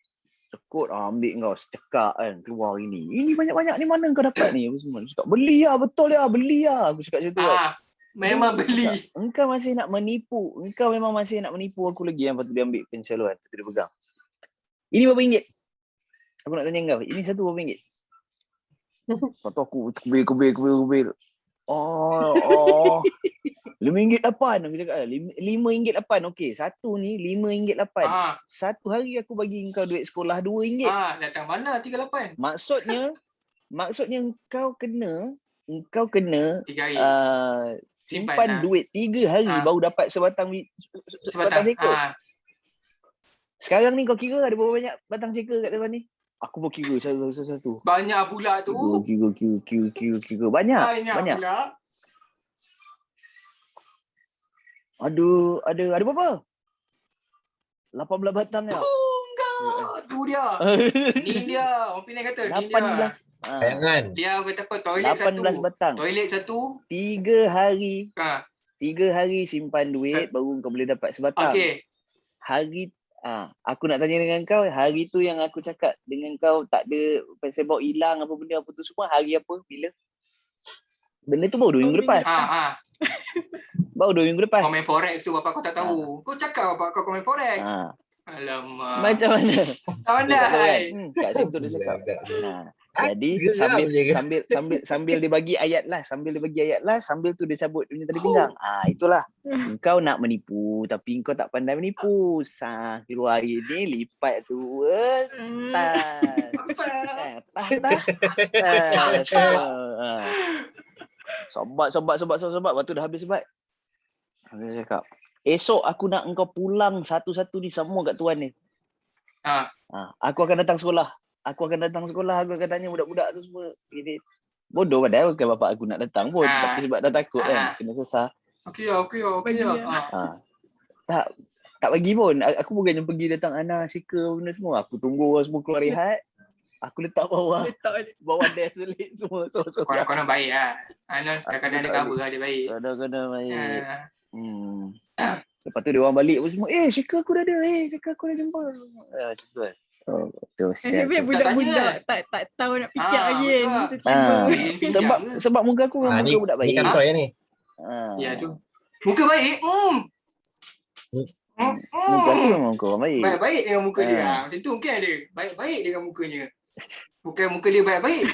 Cekut, ambil kau secekak kan. Keluar ini. Ini banyak-banyak ni mana kau dapat ni? Aku semua cakap, beli lah, betul lah, beli lah. Aku cakap macam tu kan. Memang beli. Engkau masih nak menipu. Engkau memang masih nak menipu aku lagi. Lepas tu dia ambil pensel tu kan. Lepas tu dia pegang. Ini berapa ringgit? Aku nak tanya kau. Ini satu berapa ringgit? Lepas tu aku kubir. RM5.8. Aku cakap RM5.8. Okey, satu ni RM5.8. Satu hari aku bagi engkau duit sekolah RM2. Datang mana 38? Maksudnya engkau kena 3 hari. simpan duit 3 hari baru dapat sebatang cekul. Sekarang ni kau kira ada berapa banyak batang cekul kat depan ni? Aku mau kira satu-satu. Banyak pula tu. Kira. Banyak pula. Ada berapa? 18 batang ya. Tu dia. Ni dia. Orang Penang kata ni dia. 18. Bayangan. Dia kata apa? Toilet 18 batang. Toilet 1. 3 hari. 3 hari simpan duit baru kau boleh dapat sebatang. Okey. Aku nak tanya dengan kau, hari tu yang aku cakap dengan kau tak ada pensel box hilang apa benda apa tu semua, hari apa? Bila? Benda tu baru 2 minggu lepas. Baru 2 minggu lepas. Komen forex tu bapak kau tak tahu. Kau cakap bapak kau komen forex. Alamak. Macam mana? Tahu dah. Kat situ dia cakap. Jadi sambil dia bagi ayat lah, sambil tu dia cabut dia punya tali pinggang. Itulah. Engkau nak menipu tapi engkau tak pandai menipu. Keluar air ni lipat tu. Sobat. Lepas tu dah habis sebat. Dia cakap, esok aku nak engkau pulang satu-satu ni semua kat tuan ni. Aku akan datang sekolah. Aku akan tanya budak-budak tu semua. Ini bodoh padahal bukan bapak aku nak datang pun. Tapi sebab dah takut kan, kena sesah. Okey lah. Tak bagi pun. Aku bukannya pergi datang Ana, Syika benda semua. Aku tunggu orang semua keluar rehat. Aku letak bawah desk selit semua. Kau baik lah. Kadang-kadang ada cover lah dia baik. Kadang-kadang baik. Lepas tu dia orang balik pun semua. Syika aku dah ada. Syika aku dah jumpa. Macam tu kan. Budak-budak tak tahu nak fikir lagi kan. Sebab muka aku memang muka budak baik. Ni kantor ni. Ya tu. Muka baik. Muka aku memang muka orang baik. Baik-baik dengan muka dia. Macam tu mungkin ada. Baik-baik dengan mukanya. Bukan muka dia baik-baik.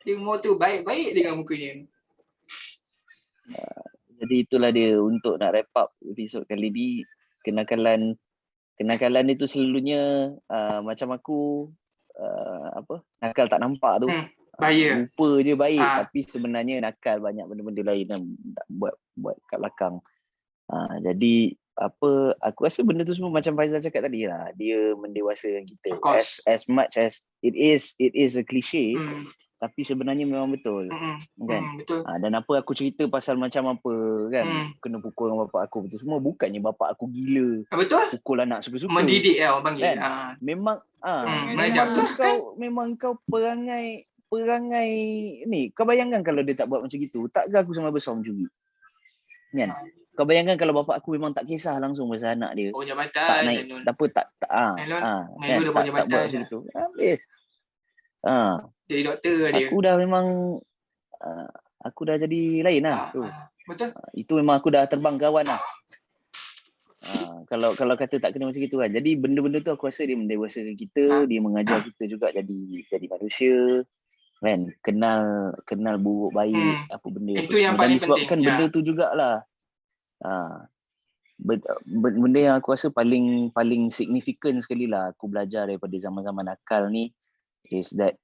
Dia mau tu baik-baik dengan mukanya. Jadi itulah dia untuk nak wrap up episod kali ni. Kenakalan itu selalunya macam aku nakal tak nampak tu. Bahaya. Rupa je baik tapi sebenarnya nakal banyak benda-benda lain yang buat kat belakang. Jadi aku rasa benda tu semua macam Faizal cakap tadi lah. Dia mendewasakan kita. As much as it is a cliche. Tapi sebenarnya memang betul. Kan? Betul. Dan apa aku cerita pasal macam apa kan, kena pukul dengan bapak aku betul semua, bukannya bapak aku gila. Betul. Pukul anak suka-suka. Mendidik orang panggil. Kan? Memang memang kau perangai ni. Kau bayangkan kalau dia tak buat macam gitu, takkah aku sama besar mencuri? Kan? Kau bayangkan kalau bapak aku memang tak kisah langsung pasal anak dia. Jabatan. Tak naik. Kan? Dia Tak buat macam gitu. Habis. Jadi doktor dia. Aku dah jadi lain lah tu. Betul. Itu memang aku dah terbang kawan lah. Kalau kata tak kena macam gitu kan. Jadi benda-benda tu aku rasa dia mendewasakan kita, dia mengajar kita juga jadi manusia kan, kenal buruk baik apa benda Itu yang dan paling disebabkan penting, benda tu jugalah benda yang aku rasa paling signifikan sekali lah aku belajar daripada zaman-zaman nakal ni is that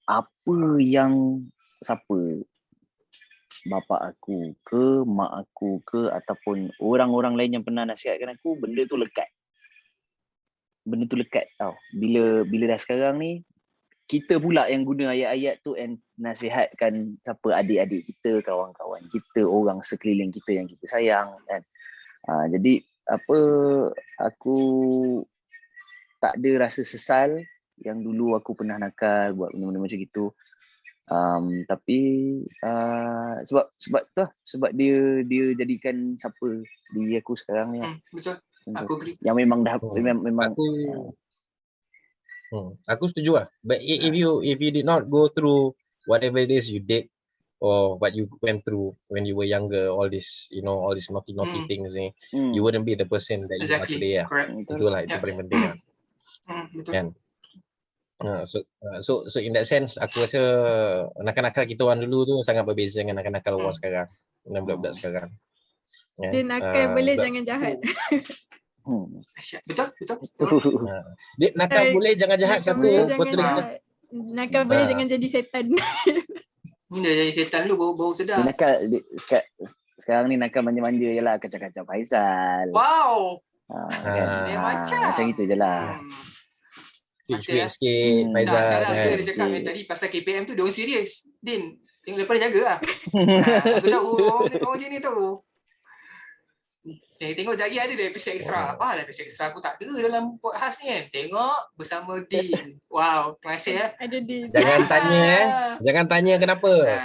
apa yang siapa bapa aku ke mak aku ke ataupun orang-orang lain yang pernah nasihatkan aku, benda tu lekat tau. Bila dah sekarang ni kita pula yang guna ayat-ayat tu and nasihatkan siapa, adik-adik kita, kawan-kawan kita, orang sekeliling kita yang kita sayang kan. Jadi aku tak ada rasa sesal yang dulu aku pernah nakal buat benda-benda macam gitu. Tapi sebab dia jadikan siapa diri aku sekarang ni. Betul. Aku agree. Yang memang dah memang aku setuju lah. But if you did not go through whatever it is you did or what you went through when you were younger, all this all these naughty things ni, you wouldn't be the person that you are today lah. Correct. Itulah itu paling penting lah. Betul. Kan? So in that sense aku rasa nakal-nakal kita orang dulu tu sangat berbeza dengan nakal-nakal orang sekarang, dengan budak-budak sekarang. Dia nakal boleh jangan jahat. Betul. Dia nakal boleh jangan jahat Nakal satu, boleh jangan betul jahat. Nakal boleh jangan jadi setan. Dia jadi setan dulu baru sedar. nakal sekarang ni nakal manja-manja je lah, kacau-kacau Faizal. Wow. Kan? Dia macam itu je lah. Sweet sikit Faizal. Sekarang kan. dia cakap yang tadi pasal KPM tu dia orang serius. Din, tengok lepas dia jaga lah. Aku tahu orang macam ni tu. Tengok jari ada dia episod ekstra. Apa lah episod ekstra aku tak ada dalam podcast ni kan. Tengok bersama Din. Wow, terima kasih Ada di Jangan tanya kenapa.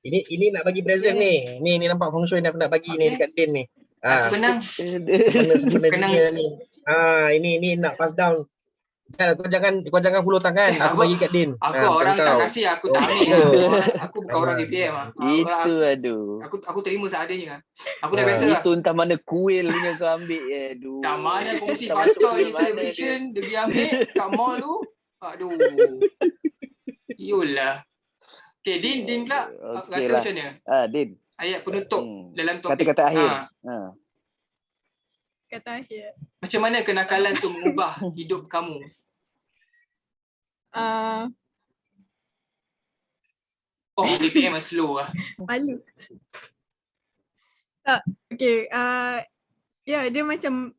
Ini nak bagi present ni. Ni nampak feng shui nak bagi ni dekat Din ni. Aku kenang. Sempena dunia ni. Ini nak pass down. Kau jangan hulur tangan. Aku bagi kat Din. Aku orang tak kasih, aku tak ambil lah. Aku bukan orang KPM lah. Itu aduh. Aku terima seadanya lah. Aku dah biasa lah. Itu entah mana kuil punya kau ambil. Aduh. Tak mana kongsi factor ni celebration dia pergi ambil kat mall tu. Aduh. Yolah. Okay, Din pula rasa macam mana? Din. Ayat penutup dalam topik. Kata-kata akhir. kata akhir. Macam mana kenakalan tu mengubah hidup kamu? BPM slow lah. Malu. Tak, okay. Dia macam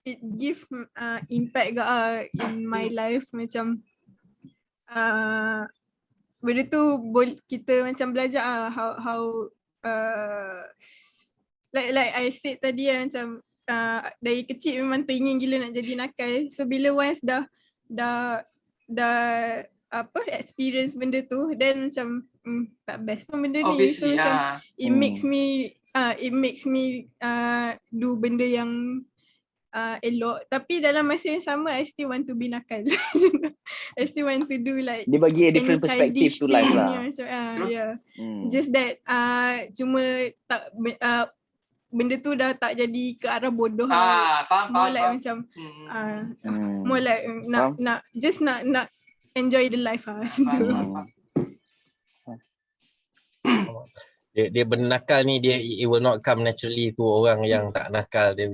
it give impact in my life, macam benda tu kita macam belajar how like I said tadi macam dari kecil memang teringin gila nak jadi nakal. So bila once dah experience benda tu, then macam tak best pun benda ni. So macam it makes me do benda yang elok, tapi dalam masa yang sama I still want to be nakal. I still want to do like dia bagi a different perspective to life lah. Just that cuma tak benda tu dah tak jadi ke arah bodoh. Faham. Like macam more like nak enjoy the life macam tu. Dia benda nakal ni it will not come naturally to orang yang tak nakal. Dia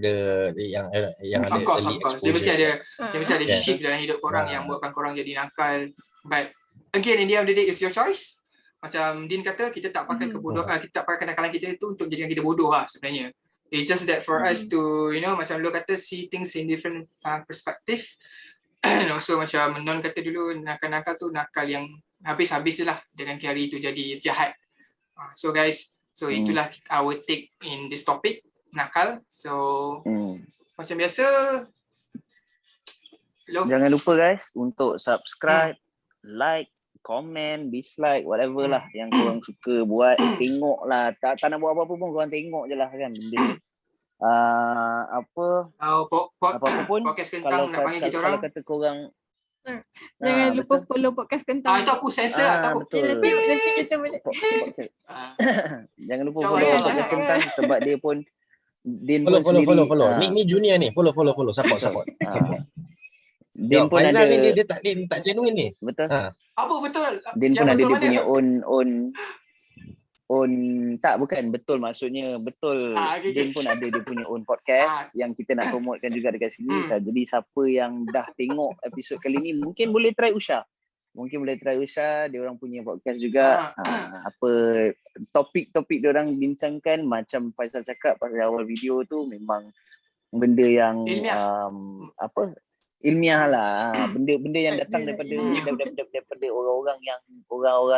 yang ada of course. Dia mesti ada shift dalam hidup korang yang buatkan korang jadi nakal. But again, in the end of the day, it's your choice. Macam Din kata, kita tak pakai kebodohan, kita tak pakai kenakalan kita itu untuk jadikan kita bodoh lah sebenarnya. It's just that for us to, macam lo kata, see things in different perspective. And also macam Non kata dulu, nakal-nakal tu nakal yang habis-habis lah dengan hari itu jadi jahat. So guys, itulah our take in this topic, nakal. So macam biasa, jangan lupa guys untuk subscribe, like, comment, dislike, whatever lah yang korang suka buat. Tengok lah, tak nak buat apa-apa pun korang tengok je lah kan benda ni. Apa-apa pun podcast kentang nak panggil kita orang. Kalau kata korang jangan lupa follow podcast kentang. Itu aku sensor lah. Nanti kita boleh. Jangan lupa follow podcast kentang sebab dia pun Din Follow, pun sendiri follow. Ni junior ni. Follow. Support. Din pun Faizal ada ni dia tak genuine ni. betul. Apa betul? Din Yang pun ada betul dia mana? punya own tak bukan betul maksudnya betul. Okay. Din pun ada dia punya own podcast yang kita nak promotekan juga dekat sini. Jadi siapa yang dah tengok episod kali ni mungkin boleh try Usha. Dia orang punya podcast juga. Apa topik-topik dia orang bincangkan macam Faisal cakap pasal awal video tu memang benda yang ilmiah lah. Benda yang datang daripada orang-orang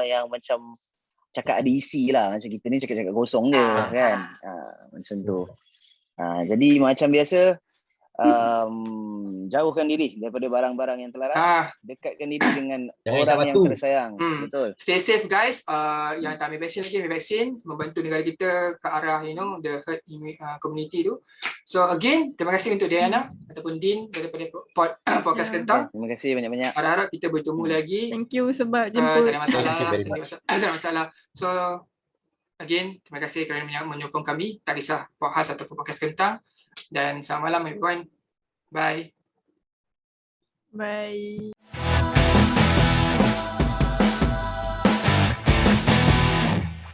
yang macam cakap ada isi lah. Macam kita ni cakap-cakap kosong je kan. Macam tu. Jadi macam biasa jauhkan diri daripada barang-barang yang terlarang. Dekatkan diri dengan orang yang tersayang. Betul. Stay safe guys. Yang tak ambil vaksin lagi, ambil vaksin, membantu negara kita ke arah the herd community tu. So again, terima kasih untuk Diana ataupun Din daripada podcast Kentang. Terima kasih banyak-banyak. Harap kita bertemu lagi. Thank you sebab jemput. Tak ada masalah. Thank you very Tak ada masalah. So again, terima kasih kerana menyokong kami. Tak kisah podcast ataupun podcast Kentang. Dan selamat malam everyone. Bye. Bye.